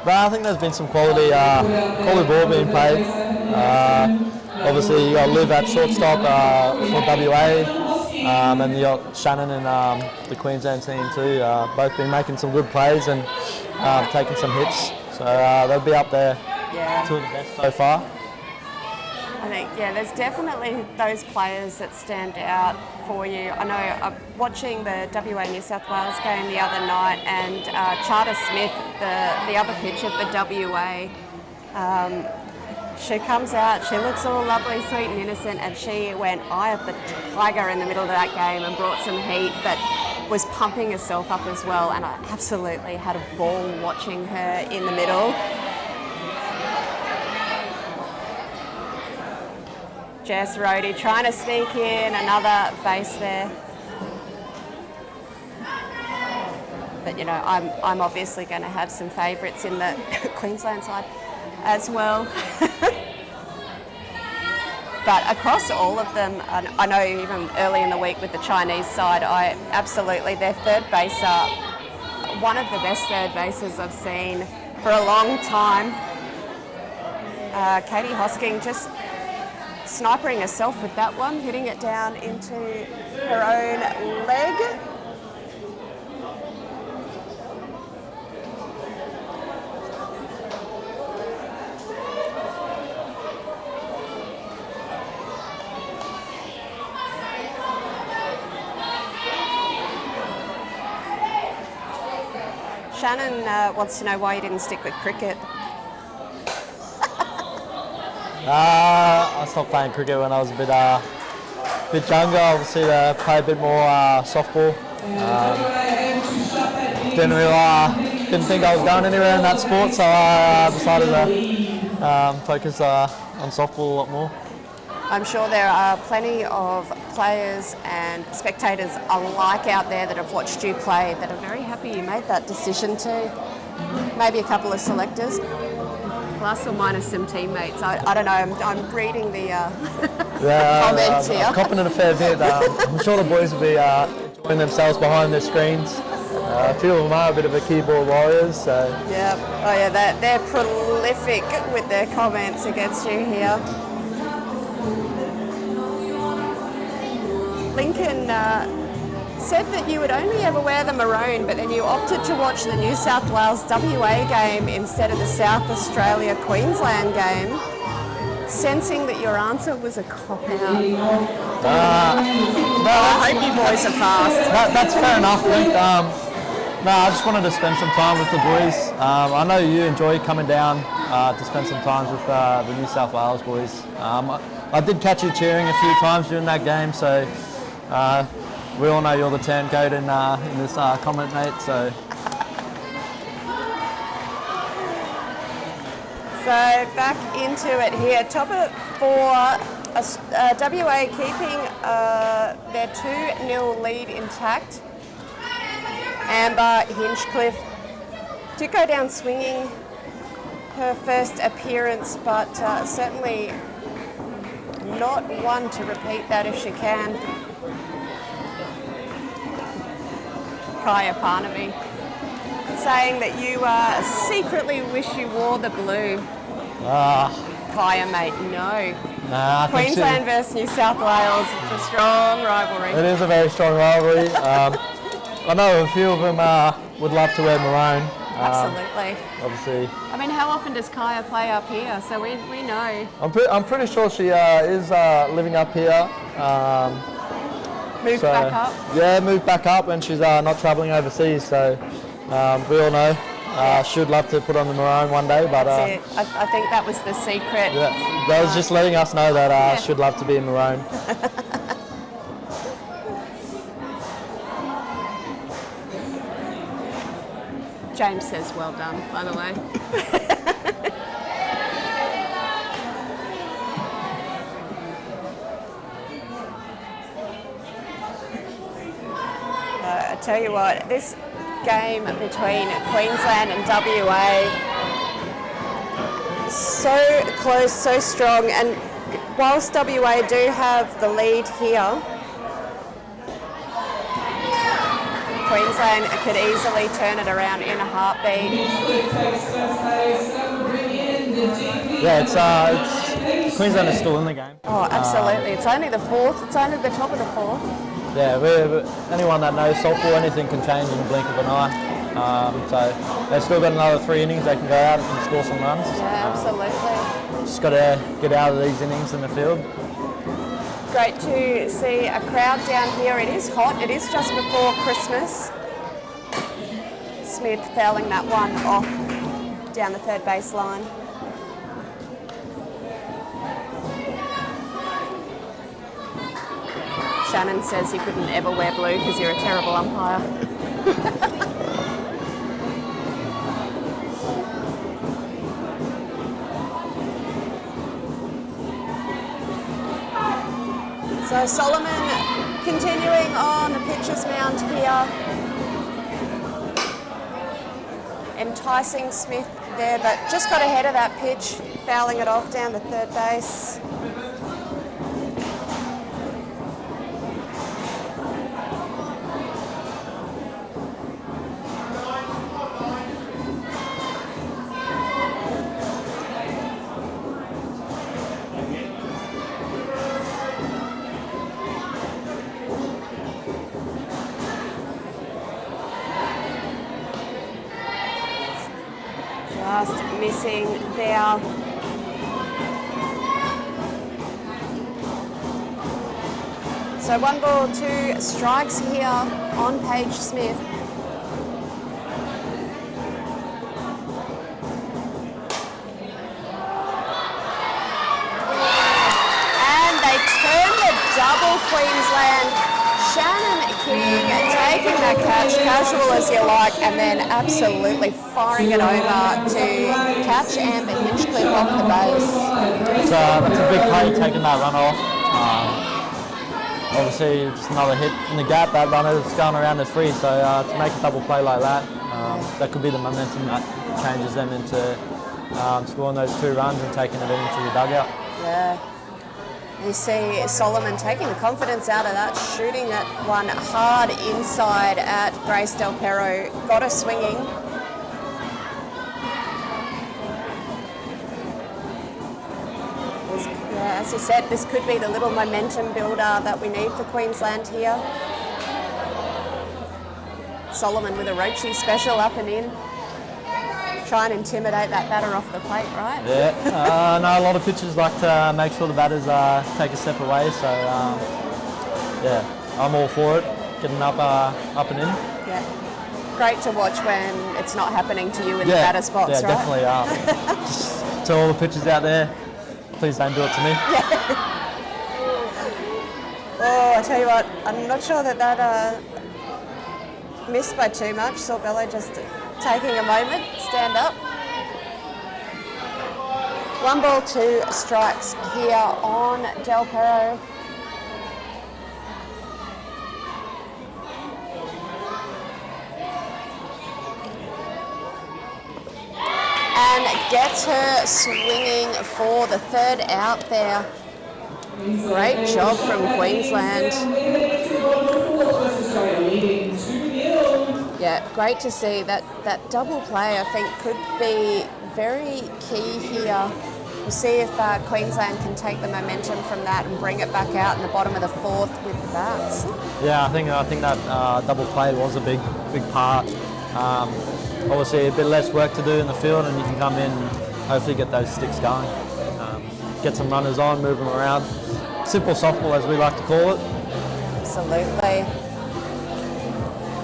But I think there's been some quality ball being played. Obviously, you got Liv at shortstop for WA, and you got Shannon and the Queensland team too. Both been making some good plays and taking some hits. So they'll be up there, two of the best so far. I think, there's definitely those players that stand out for you. I know I'm watching the WA New South Wales game the other night, and Charter Smith, the other pitcher for WA, she comes out, she looks all lovely, sweet and innocent, and she went eye of the tiger in the middle of that game and brought some heat, but was pumping herself up as well, and I absolutely had a ball watching her in the middle. Jess Rohde trying to sneak in another base there. But you know, I'm obviously going to have some favourites in the Queensland side as well. But across all of them, I know even early in the week with the Chinese side, their third baser, one of the best third basers I've seen for a long time. Katie Hosking just snipering herself with that one, hitting it down into her own leg. Shannon wants to know why you didn't stick with cricket. I stopped playing cricket when I was a bit younger. Obviously, to play a bit more softball. Didn't think I was going anywhere in that sport, so I decided to focus on softball a lot more. I'm sure there are plenty of players and spectators alike out there that have watched you play that are very happy you made that decision too. Maybe a couple of selectors, plus or minus some teammates. I don't know, I'm reading the comments here. I'm copping it a fair bit. I'm sure the boys will be enjoying themselves behind their screens. A few of them are a bit of a keyboard warriors. So. Yeah, oh yeah, they're prolific with their comments against you here. Lincoln said that you would only ever wear the maroon, but then you opted to watch the New South Wales WA game instead of the South Australia Queensland game, sensing that your answer was a cop-out. I hope you boys are fast. That's fair enough, Luke. I just wanted to spend some time with the boys. I know you enjoy coming down to spend some time with the New South Wales boys. I did catch you cheering a few times during that game, so we all know you're the turncoat in this comment, mate. So back into it here. Top of 4, WA keeping their 2-0 lead intact. Amber Hinchcliffe did go down swinging her first appearance, but certainly not one to repeat that if she can. Kaya Parnaby saying that you secretly wish you wore the blue. Kaya, mate, no. Nah, Queensland versus New South Wales, it's a strong rivalry. It is a very strong rivalry. I know a few of them would love to wear maroon. Absolutely. Obviously. I mean, how often does Kaya play up here? So we know. I'm pretty sure she is living up here. Moved back up? Yeah, moved back up when she's not travelling overseas. So we all know she would love to put on the maroon one day. But that's it. I think that was the secret. Yeah, that was just letting us know that she'd love to be in maroon. James says well done, by the way. I tell you what, this game between Queensland and WA, so close, so strong, and whilst WA do have the lead here, Queensland could easily turn it around in a heartbeat. Yeah, it's Queensland is still in the game. Oh, absolutely. It's only the 4th. It's only the top of the 4th. Yeah, anyone that knows softball, anything can change in the blink of an eye. So they've still got another 3 innings. They can go out and score some runs. Yeah, absolutely. Just got to get out of these innings in the field. Great to see a crowd down here. It is hot. It is just before Christmas. Smith fouling that one off down the third baseline. Shannon says you couldn't ever wear blue because you're a terrible umpire. So Solomon continuing on the pitcher's mound here. Enticing Smith there, but just got ahead of that pitch, fouling it off down the third base. Just missing there. So 1 ball, 2 strikes here on Paige Smith. And they turn the double, Queensland. Shannon King taking that catch, casual as you like, and then absolutely firing it over to catch Amber Hinchcliffe off the base. It's a big play taking that run off. Obviously, it's another hit in the gap. That runner's going around the free, so to make a double play like that, that could be the momentum that changes them into scoring those 2 runs and taking it into the dugout. Yeah. You see Solomon taking the confidence out of that, shooting that one hard inside at Grace Del Perro, got her swinging. Yeah, as you said, this could be the little momentum builder that we need for Queensland here. Solomon with a Roachie special up and in. Try and intimidate that batter off the plate, right? Yeah, no, a lot of pitchers like to make sure the batters take a step away, so yeah, I'm all for it, getting up and in. Yeah. great to watch when it's not happening to you in the batter's box, yeah, right? definitely. Just to all the pitchers out there, please don't do it to me. Oh, I tell you what, I'm not sure that missed by too much. Sorbello just taking a moment, stand up. 1 ball, 2 strikes here on Del Perro. And gets her swinging for the 3rd out there. Great job from Queensland. Yeah, great to see that double play. I think could be very key here. We'll see if Queensland can take the momentum from that and bring it back out in the bottom of the 4th with the bats. Yeah, I think that double play was a big part. Obviously, a bit less work to do in the field, and you can come in and hopefully get those sticks going. Get some runners on, move them around. Simple softball, as we like to call it. Absolutely.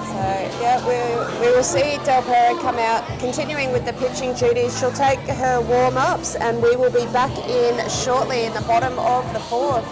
So, yeah, we will see Del Perro come out, continuing with the pitching duties. She'll take her warm-ups, and we will be back in shortly in the bottom of the 4th.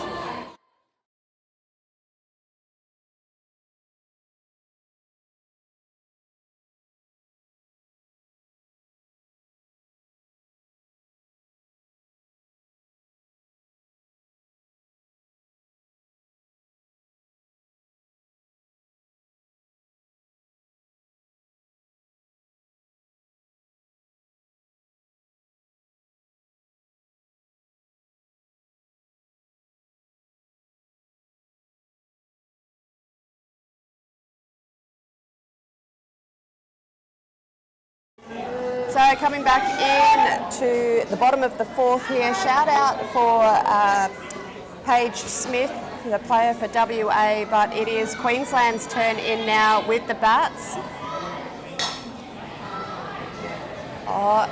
So coming back in to the bottom of the 4th here, shout out for Paige Smith, the player for WA, but it is Queensland's turn in now with the bats. Oh,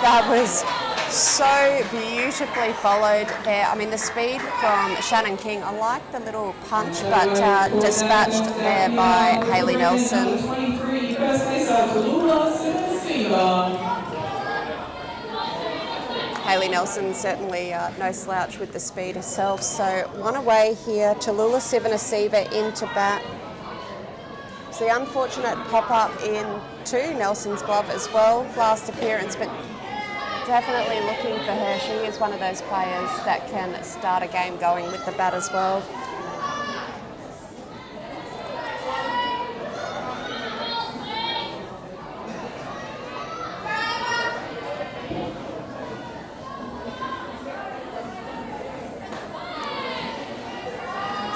that was so beautifully followed there. I mean, the speed from Shannon King, I like the little punch, but dispatched there by Hayley Nelson. Hayley Nelson certainly no slouch with the speed herself. So 1 away here, Tallulah Sivanasiva into bat. It's the unfortunate pop-up into Nelson's glove as well, last appearance, but definitely looking for her. She is one of those players that can start a game going with the bat as well.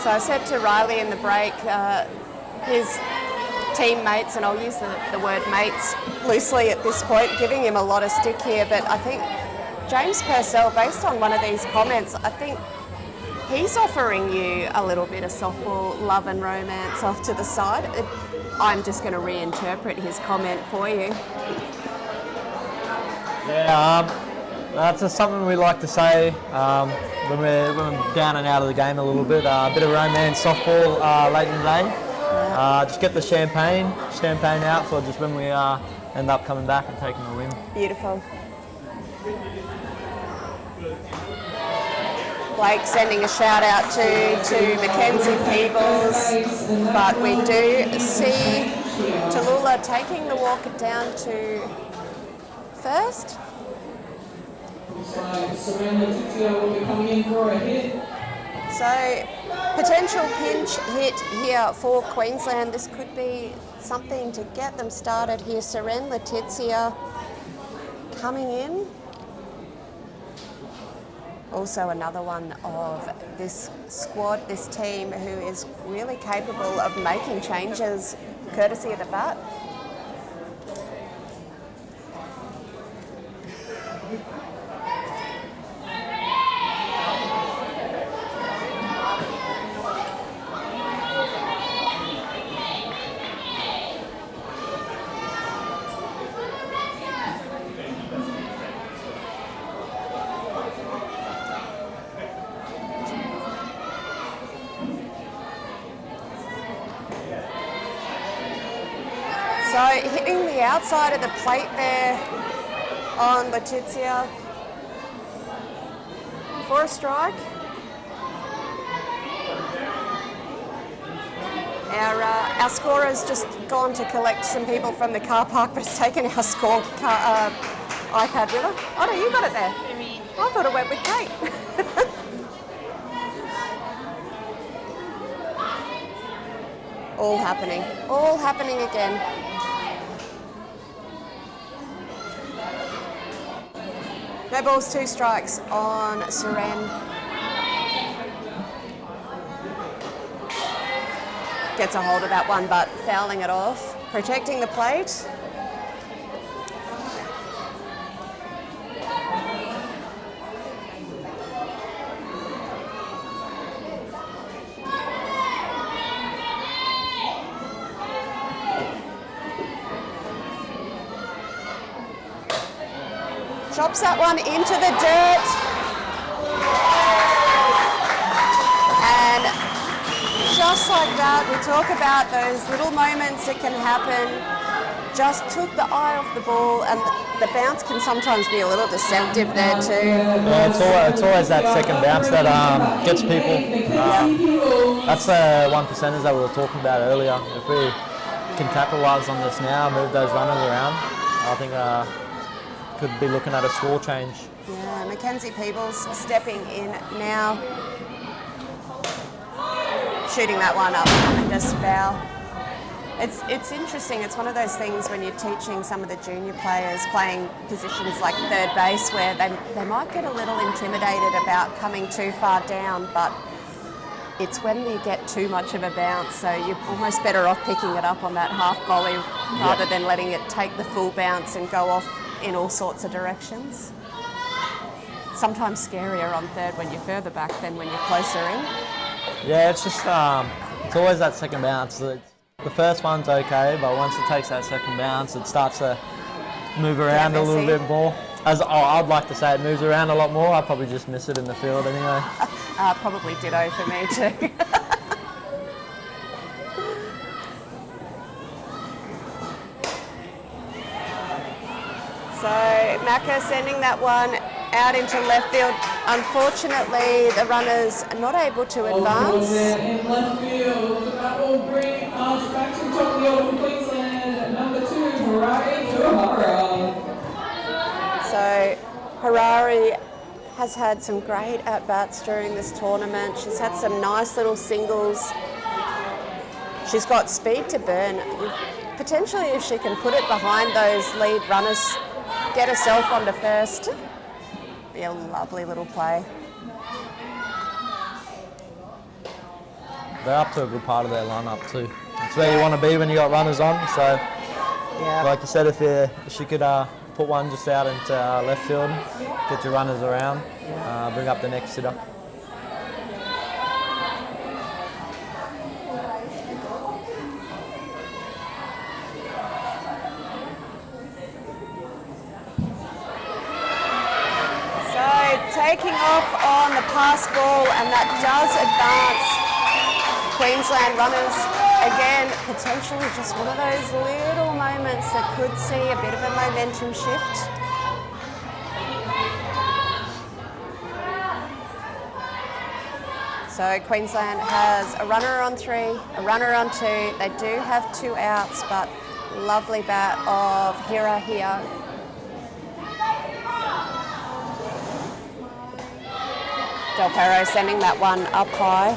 So I said to Riley in the break, his teammates, and I'll use the word mates loosely at this point, giving him a lot of stick here, but I think James Purcell, based on one of these comments, I think he's offering you a little bit of softball love and romance off to the side. I'm just going to reinterpret his comment for you. Yeah, that's just something we like to say when we're down and out of the game a little bit. A bit of romance softball late in the day. Just get the champagne out for just when we end up coming back and taking a win. Beautiful. Blake sending a shout out to Mackenzie Peebles, but we do see Tallulah taking the walk down to first. So, potential pinch hit here for Queensland. This could be something to get them started here. Seren Letizia coming in. Also another one of this squad, this team, who is really capable of making changes courtesy of the bat. So hitting the outside of the plate there on Letizia for a strike. Our scorer's just gone to collect some people from the car park, but has taken our score iPad with her. Oh no, you got it there. I thought it went with Kate. All happening again. No balls, 2 strikes on Seren. Gets a hold of that one, but fouling it off. Protecting the plate. Chops that one into the dirt. And just like that, we talk about those little moments that can happen. Just took the eye off the ball, and the bounce can sometimes be a little deceptive there too. Yeah, it's always that second bounce that gets people. That's the 1%ers that we were talking about earlier. If we can capitalise on this now, move those runners around, I think could be looking at a score change. Yeah, Mackenzie Peebles stepping in now. Shooting that one up and just foul. It's interesting. It's one of those things when you're teaching some of the junior players playing positions like third base where they might get a little intimidated about coming too far down, but it's when you get too much of a bounce, so you're almost better off picking it up on that half volley rather than letting it take the full bounce and go off in all sorts of directions. Sometimes scarier on third when you're further back than when you're closer in. Yeah, it's just it's always that second bounce. The first one's okay, but once it takes that second bounce, it starts to move around a little bit more. I'd like to say it moves around a lot more. I probably just miss it in the field anyway. Probably ditto for me too. So Macca sending that one out into left field. Unfortunately, the runners are not able to advance. In left field, that will bring us back to top of the order for Queensland, number 2, Harari Kuhara. So Harari has had some great at-bats during this tournament. She's had some nice little singles. She's got speed to burn. Potentially, if she can put it behind those lead runners, get herself onto first, be a lovely little play. They're up to a good part of their lineup too. It's where you want to be when you got runners on. So, like you said, if she could put one just out into left field, get your runners around, bring up the next sitter. Taking off on the pass ball, and that does advance Queensland runners. Again, potentially just one of those little moments that could see a bit of a momentum shift. So Queensland has a runner on 3, a runner on 2. They do have 2 outs, but lovely bat of Hira here. Del Perro sending that one up high.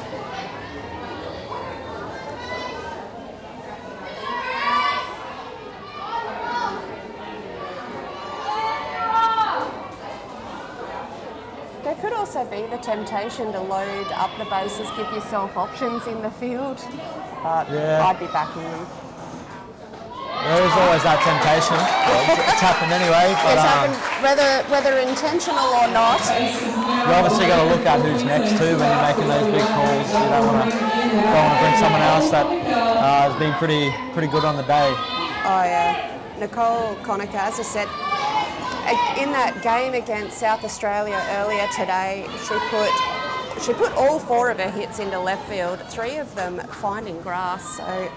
There could also be the temptation to load up the bases, give yourself options in the field, but I'd be backing them. There is always that temptation. It's happened anyway. But, it's happened, whether intentional or not. You obviously got to look at who's next too when you're making those big calls. You don't want to bring someone else that has been pretty good on the day. Oh yeah, Nicole Conacher, as I said, in that game against South Australia earlier today, she put all 4 of her hits into left field, 3 of them finding grass. So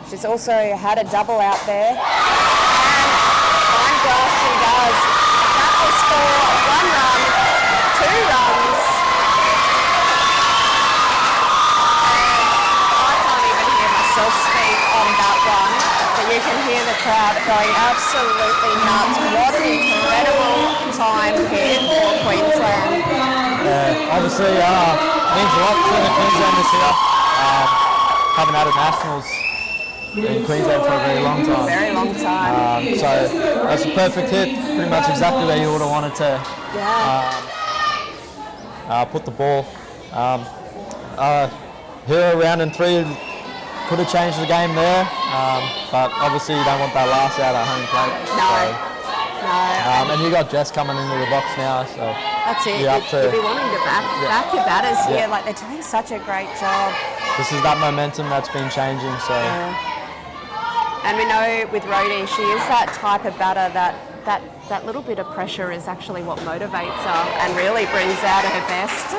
She's also had a double out there. And my gosh, she does. That was for 1 run, 2 runs. I can't even hear myself speak on that one, but you can hear the crowd going absolutely nuts. What an incredible time here for Queensland. Yeah, obviously means a lot for the Queensland this year. Haven't had a Nationals in Queensland for a very long time. Very long time. So that's a perfect hit, pretty much exactly where you would have wanted to put the ball. Here around in 3 could have changed the game there, but obviously you don't want that last out at home plate. No. And you got Jess coming into the box now, so That's it. you'll be wanting to back your batters here. Like, they're doing such a great job. This is that momentum that's been changing. So. And we know with Rhodey, she is that type of batter that little bit of pressure is actually what motivates her and really brings out her best.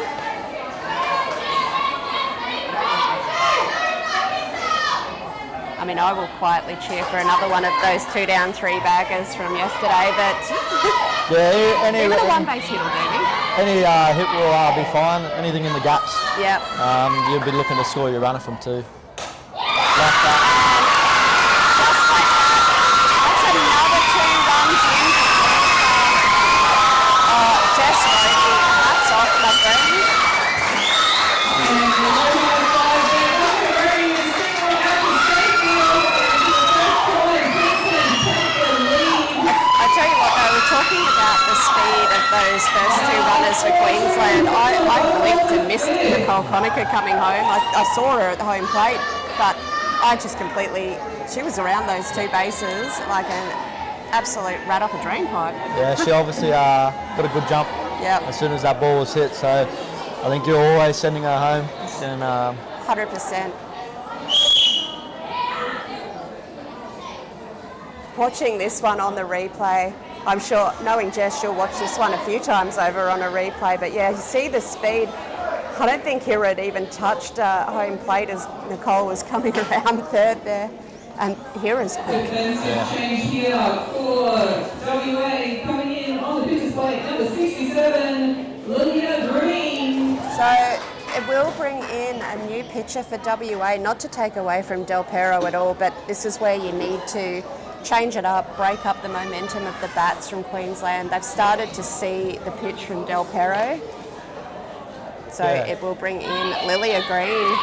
I mean, I will quietly cheer for another one of those 2 down 3 baggers from yesterday, but Any even a 1 base hit will do me. Any hit will be fine. Anything in the gaps, Yep. you'll be looking to score your runner from 2. Just like that. That's another 2 runs in. Jess Rhodey, that's off, my friend. I tell you what, though, we're talking about the speed of those first 2 runners for Queensland. I blinked and missed Nicole Conacher coming home. I saw her at the home plate, but I just completely, she was around those 2 bases like an absolute rat off a drain pipe. Yeah, she obviously got a good jump as soon as that ball was hit. So I think you're always sending her home. And 100%. Watching this one on the replay, I'm sure, knowing Jess, she'll watch this one a few times over on a replay. But yeah, you see the speed. I don't think Hira had even touched home plate as Nicole was coming around third there. And Hira's quick. Change here for WA coming in on the pitcher's plate, number 67, Lydia Green. So it will bring in a new pitcher for WA, not to take away from Del Perro at all, but this is where you need to change it up, break up the momentum of the bats from Queensland. They've started to see the pitch from Del Perro. So it will bring in Lilia Green.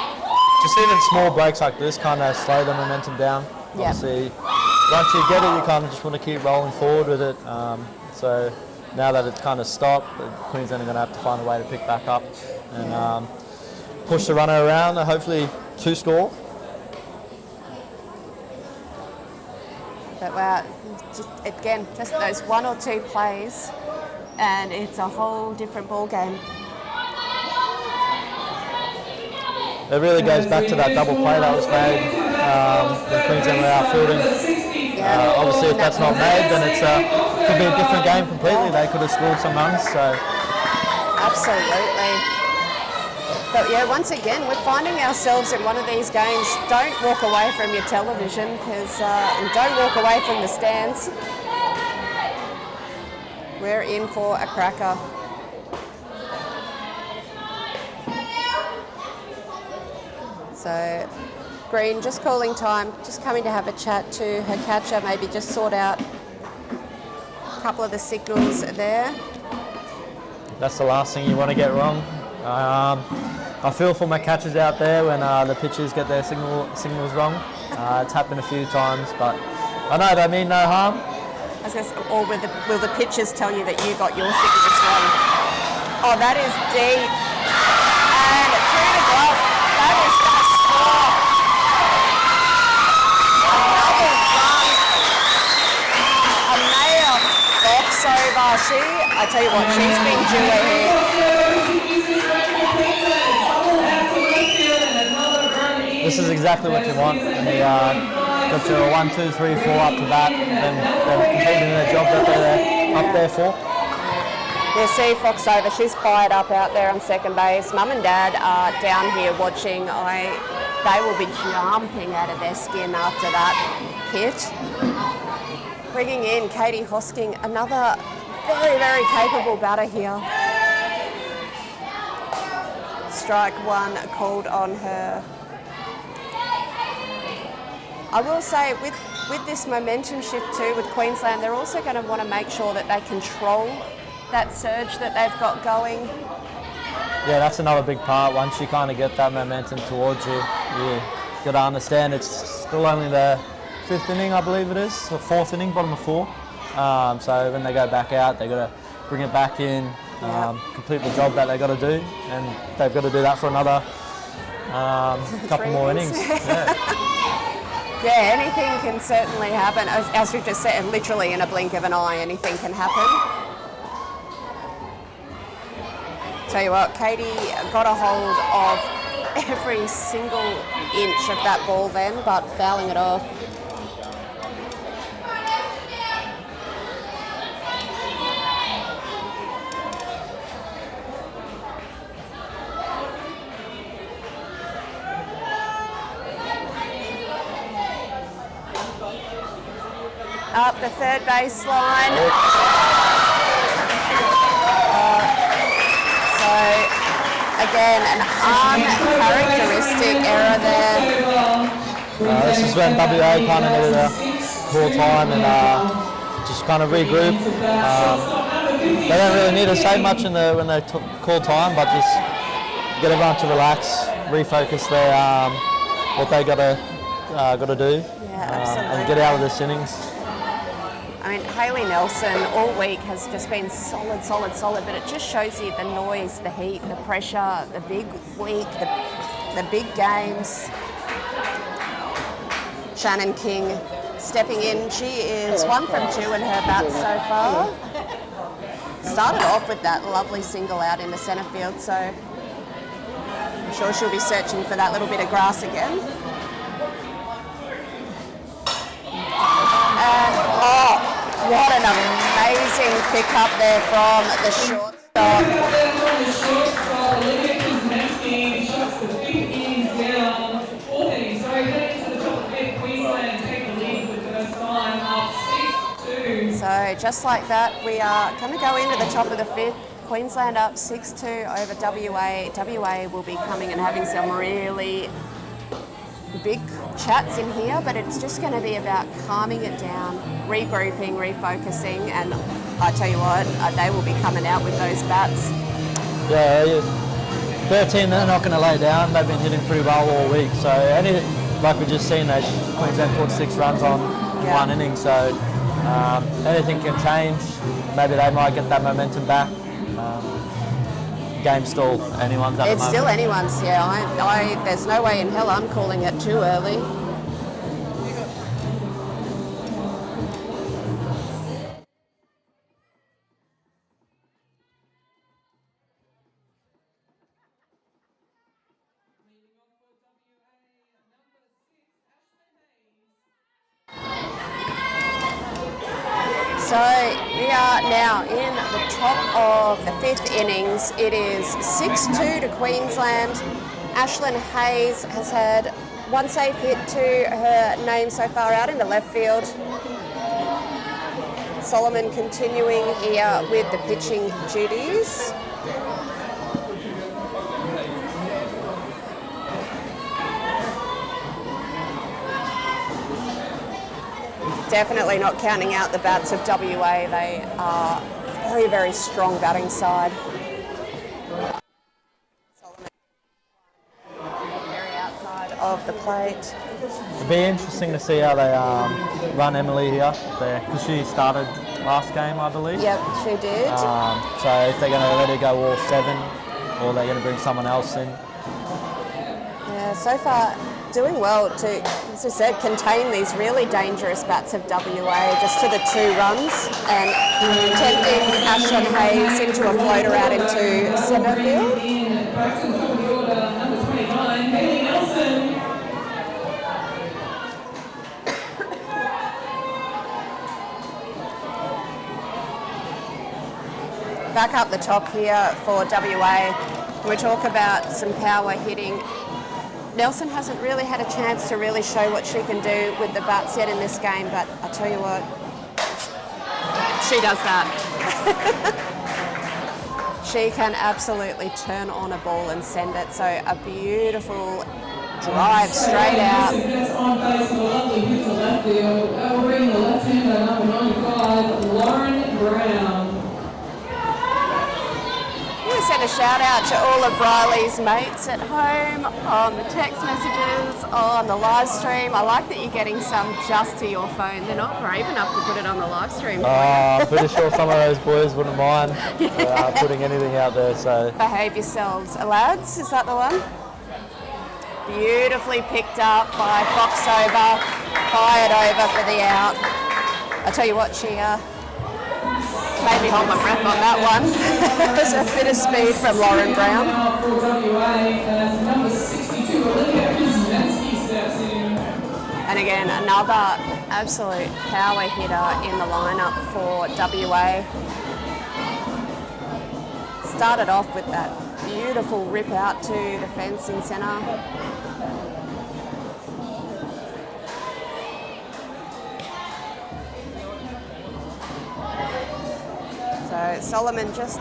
just even small breaks like this kind of slow the momentum down. Obviously, once you get it, you kind of just want to keep rolling forward with it. So now that it's kind of stopped, Queensland are going to have to find a way to pick back up and push the runner around, and hopefully 2 score. But wow, just those 1 or 2 plays, and it's a whole different ball game. It really goes back to that double play that was made when Queensland were out fielding. Obviously, if that's not made, then it could be a different game completely. They could have scored some runs. So absolutely. But yeah, once again, we're finding ourselves in one of these games. Don't walk away from your television, and don't walk away from the stands. We're in for a cracker. So Green just calling time, just coming to have a chat to her catcher, maybe just sort out a couple of the signals there. That's the last thing you want to get wrong. I feel for my catchers out there when the pitchers get their signals wrong. It's happened a few times, but I know they mean no harm. I was gonna say, or will the pitchers tell you that you got your signals wrong? Oh, that is deep. And through the glove, that is going to score. Another run. A Mayer box over. I tell you what, she's been due here. This is exactly what you want. And you got your 1, 2, 3, 4 up to bat, then they're completing their job that they're up there for. You see Fox over, she's fired up out there on second base. Mum and Dad are down here watching. They will be jumping out of their skin after that hit. Bringing in Katie Hosking, another very, very capable batter here. Strike one called on her. I will say with this momentum shift too with Queensland, they're also going to want to make sure that they control that surge that they've got going. Yeah, that's another big part. Once you kind of get that momentum towards you, you got to understand it's still only the 5th inning, I believe it is, or 4th inning, bottom of 4. So when they go back out, they got to bring it back in, complete the job that they got to do, and they've got to do that for another couple more innings. Yeah, anything can certainly happen. As we've just said, literally in a blink of an eye, anything can happen. Tell you what, Katie got a hold of every single inch of that ball then, but fouling it off. Up the third baseline. So again, an uncharacteristic error there. This is when WA kind of needed a call time and just kind of regroup. They don't really need to say much when they call time, but just get everyone to relax, refocus their what they got to do, and get out of this innings. I mean, Hayley Nelson all week has just been solid, but it just shows you the noise, the heat, the pressure, the big week, the big games. Shannon King stepping in. She is 1 from 2 in her bats so far. Started off with that lovely single out into centre field, so I'm sure she'll be searching for that little bit of grass again. What an amazing pick up there from the shortstop. So just like that, we are going to go into the top of the 5th. Queensland up 6-2 over WA. WA will be coming and having some really big chats in here, but it's just going to be about calming it down, regrouping, refocusing, and I tell you what, they will be coming out with those bats. Yeah, 13, they're not going to lay down. They've been hitting pretty well all week, so like we just seen, Queensland caught 6 runs on 1 inning, so anything can change. Maybe they might get that momentum back. Game's still anyone's at the moment. It's still anyone's, yeah. There's no way in hell I'm calling it too early. So we are now in the top of the 5th innings. It is 6-2 to Queensland. Ashlyn Hayes has had 1 safe hit to her name so far out into left field. Solomon continuing here with the pitching duties. Definitely not counting out the bats of WA. They are very, very strong batting side. Very outside of the plate. It'll be interesting to see how they run Emily here, because she started last game, I believe. Yep, she did. So if they're going to let her go all 7, or they're going to bring someone else in. Yeah, so far doing well to, as I said, contain these really dangerous bats of WA just to the 2 runs and tempting Ashlyn Hayes into a floater out into centre field. back up the top here for WA. We talk about some power hitting. Nelson hasn't really had a chance to really show what she can do with the bats yet in this game, but I tell you what, she does that. She can absolutely turn on a ball and send it. So a beautiful drive straight out. Gets on base for the lovely hit to left field. Elbering the left-hander, number 95, Lauren Brown. I want to send a shout out to all of Riley's mates at home, on the text messages, on the live stream. I like that you're getting some just to your phone. They're not brave enough to put it on the live stream. I'm pretty sure some of those boys wouldn't mind putting anything out there. So Behave yourselves. Lads, is that the one? Beautifully picked up by Foxover, fired over for the out. I tell you what, she made me hold my breath on that one. There's a bit of speed from Lauren Brown. For WA, number 62, Olivia Kuznetsky steps in. And again, another absolute power hitter in the lineup for WA. Started off with that beautiful rip out to the fence in centre. So Solomon just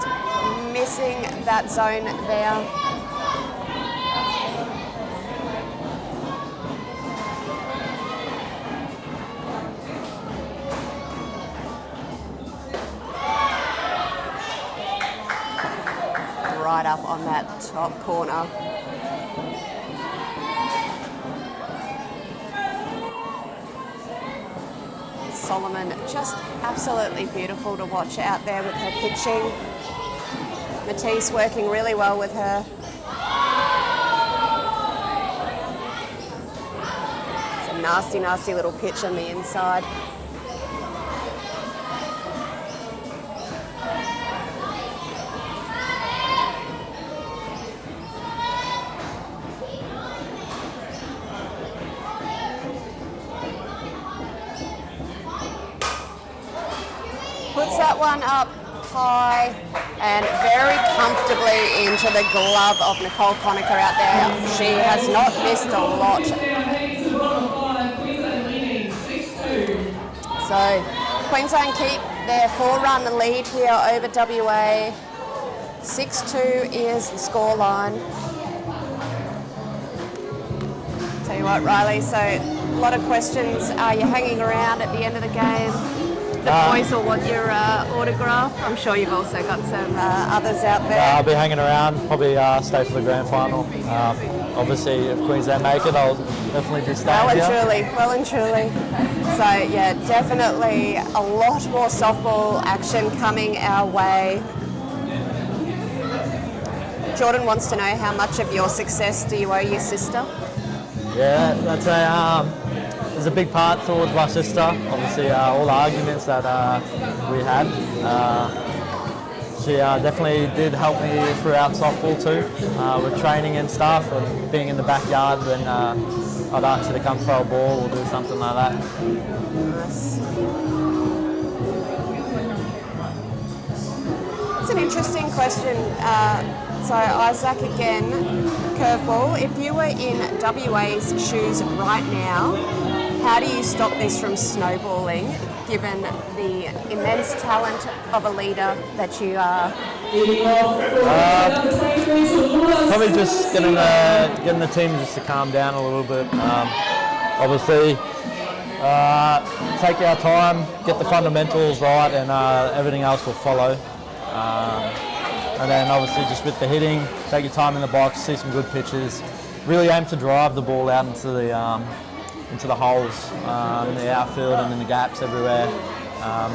missing that zone there. Right up on that top corner. Solomon just absolutely beautiful to watch out there with her pitching. Matisse working really well with her. It's a nasty, nasty little pitch on the inside. Puts that one up high and very comfortably into the glove of Nicole Conacher out there. She has not missed a lot. So Queensland keep their 4-run lead here over WA. 6-2 is the scoreline. Tell you what, Riley, so a lot of questions. Are you hanging around at the end of the game? The boys will want your autograph. I'm sure you've also got some others out there. I'll be hanging around, probably stay for the grand final. Obviously, if Queensland make it, I'll definitely be staying here. Well and truly. So yeah, definitely a lot more softball action coming our way. Jordan wants to know how much of your success do you owe your sister? Yeah, that's there's a big part towards my sister. Obviously, all the arguments that we had. She definitely did help me throughout softball too, with training and stuff, and being in the backyard when I'd ask her to come throw a ball or do something like that. Nice. It's an interesting question. So Isaac again, curveball. If you were in WA's shoes right now, how do you stop this from snowballing, given the immense talent of a leader that you are? Probably just getting the team just to calm down a little bit. Obviously, take our time, get the fundamentals right, and everything else will follow. And then obviously just with the hitting, take your time in the box, see some good pitches. Really aim to drive the ball out into the holes, in the outfield and in the gaps everywhere.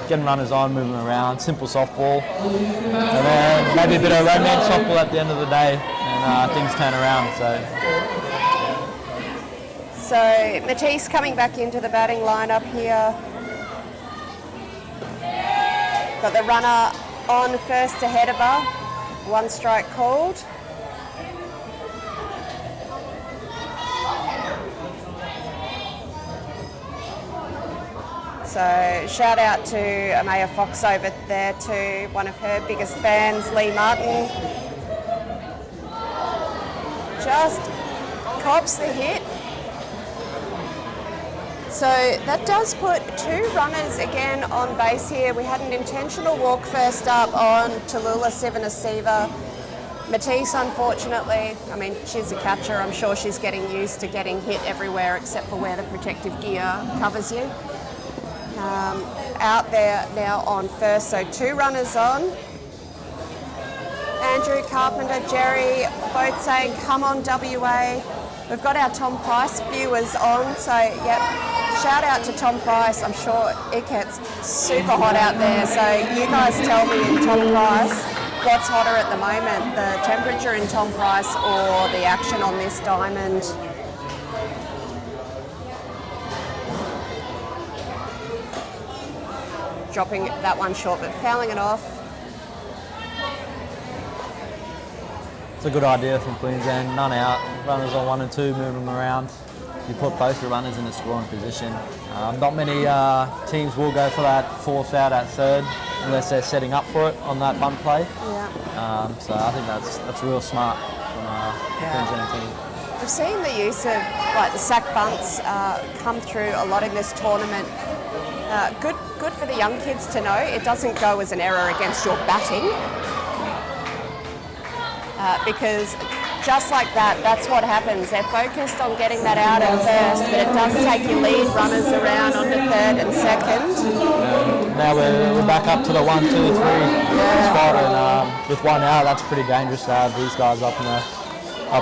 Getting runners on, moving around, simple softball. And then maybe a bit of romance softball at the end of the day, and things turn around. So Matisse coming back into the batting lineup here. Got the runner on first ahead of her. 1 strike called. So So shout out to Amaya Fox over there too, one of her biggest fans, Lee Martin. Just cops the hit. So that does put 2 runners again on base here. We had an intentional walk first up on Tallulah Sivanasiva. Matisse, unfortunately, I mean, she's a catcher. I'm sure she's getting used to getting hit everywhere except for where the protective gear covers you. Out there now on first, so 2 runners on. Andrew, Carpenter, Jerry, both saying, come on WA. We've got our Tom Price viewers on, so yep, shout out to Tom Price. I'm sure it gets super hot out there, so you guys tell me in Tom Price what's hotter at the moment, the temperature in Tom Price or the action on this diamond. Dropping that one short, but fouling it off. It's a good idea from Queensland. None out, runners on 1 and 2, move them around. You put both your runners in a scoring position. Not many teams will go for that 4th out at 3rd unless they're setting up for it on that bunt play. Yeah. So I think that's real smart from the Queensland team. We've seen the use of like the sack bunts come through a lot in this tournament. Good for the young kids to know. It doesn't go as an error against your batting. Because just like that, that's what happens. They're focused on getting that out at first, but it does take your lead runners around onto 3rd and 2nd. Now we're back up to the 1, 2, 3 spot, and with 1 out, that's pretty dangerous to have these guys up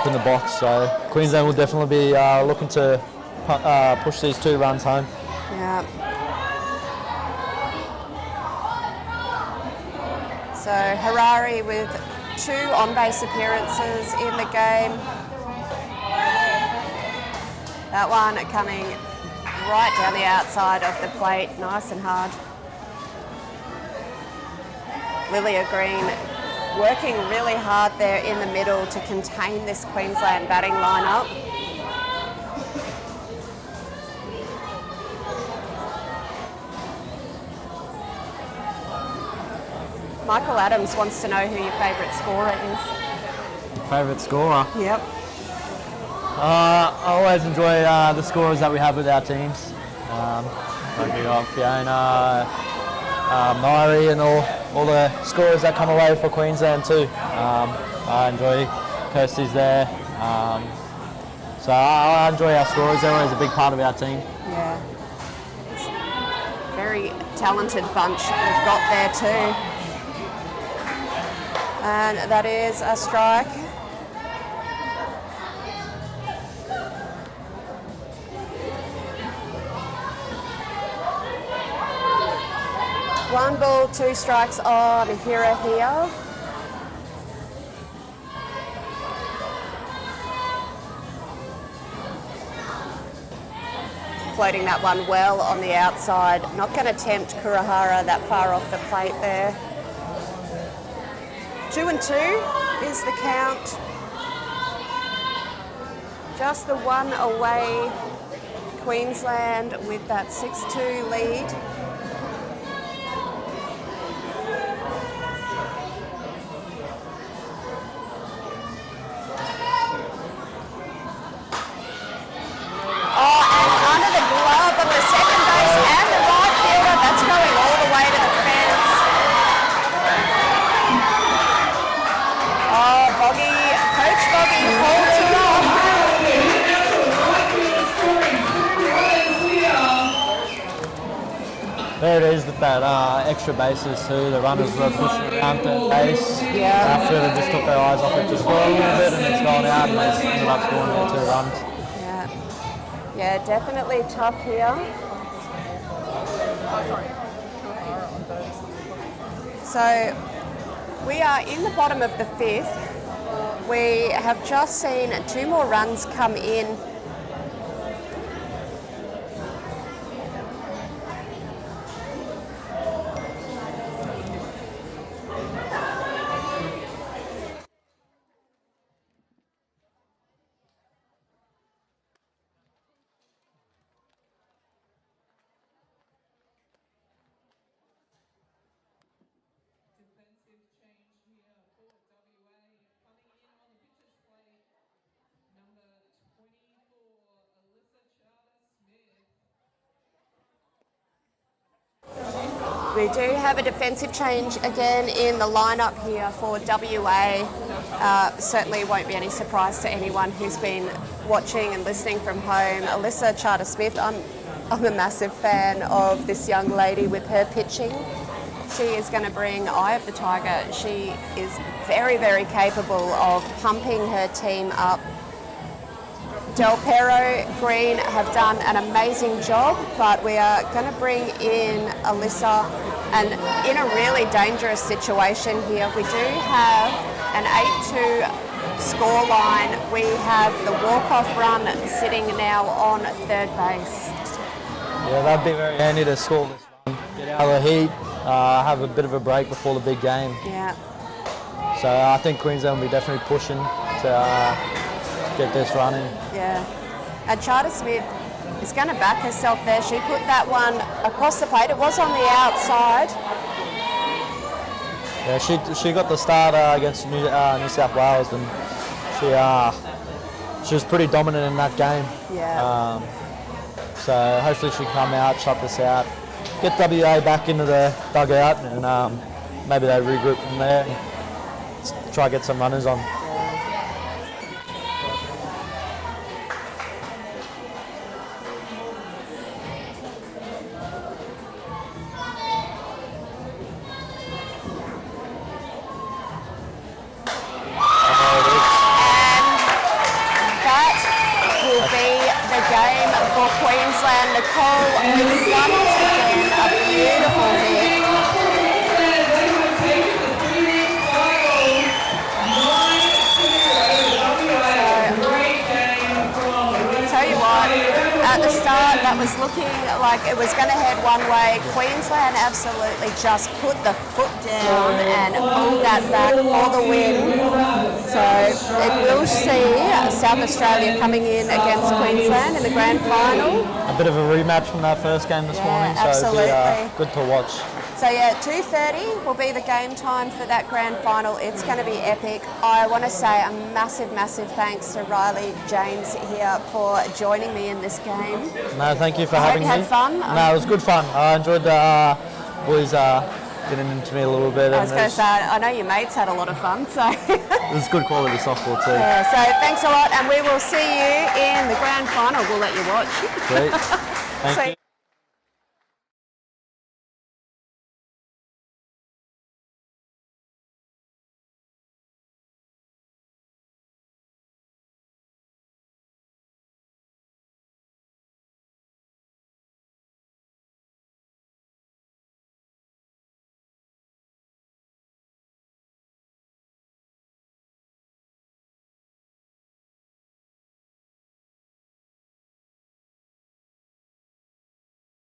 in the box. So Queensland will definitely be looking to push these 2 runs home. Yeah. So Harari with 2 on-base appearances in the game. That one coming right down the outside of the plate, nice and hard. Lilia Green working really hard there in the middle to contain this Queensland batting lineup. Michael Adams wants to know who your favourite scorer is. Favourite scorer? Yep. I always enjoy the scorers that we have with our teams. Like we got Fiona, Nairi, and all the scorers that come away for Queensland too. I enjoy Kirsty's there. So I enjoy our scorers. They're always a big part of our team. Yeah. It's a very talented bunch we've got there too. And that is a strike. One ball, 2 strikes on Hira here. Floating that one well on the outside. Not going to tempt Kurihara that far off the plate there. 2 and 2 is the count. Just the 1 away, Queensland with that 6-2 lead. Oh, and under the glove of the second base and the right fielder, that's going all the way to the fence. Oh, Boggy, Coach Boggy holds it off. There it is with that extra bases too. The runners were pushing around third base. Yeah. After they just took their eyes off it just for a little bit and it's gone out and they ended up scoring their 2 runs. Yeah. Yeah, definitely tough here. So we are in the bottom of the 5th. We have just seen 2 more runs come in. We do have a defensive change again in the lineup here for WA. Certainly won't be any surprise to anyone who's been watching and listening from home. Alyssa Charter-Smith, I'm a massive fan of this young lady with her pitching. She is going to bring Eye of the Tiger. She is very, very capable of pumping her team up. Del Pero Green have done an amazing job, but we are going to bring in Alyssa, and in a really dangerous situation here. We do have an 8-2 scoreline. We have the walk-off run sitting now on third base. Yeah, that'd be very handy to score this one. Get out of the heat, have a bit of a break before the big game. Yeah. So I think Queensland will be definitely pushing to get this running. Yeah. And Charter-Smith is going to back herself there. She put that one across the plate. It was on the outside. Yeah, she got the start against New South Wales, and she was pretty dominant in that game. Yeah. So hopefully she can come out, shut this out, get WA back into the dugout, and maybe they regroup from there and try to get some runners on. Game for Queensland. Nicole with once again a beautiful hit. Tell you what, at the start that was looking like it was going to head one way. Queensland absolutely just put the foot down and pulled that back for the win. So it will see South Australia coming in against Queensland in the grand final. A bit of a rematch from that first game this morning, so absolutely. it'll be good to watch. So yeah, 2:30 will be the game time for that grand final. It's going to be epic. I want to say a massive, massive thanks to Riley James here for joining me in this game. No, thank you for having me. I hope you had fun. No, it was good fun. I enjoyed the boys getting into me a little bit. I was going to say, I know your mates had a lot of fun, so. It was good quality softball too. Yeah, so thanks a lot, and we will see you in the grand final. We'll let you watch. Great. Thank you.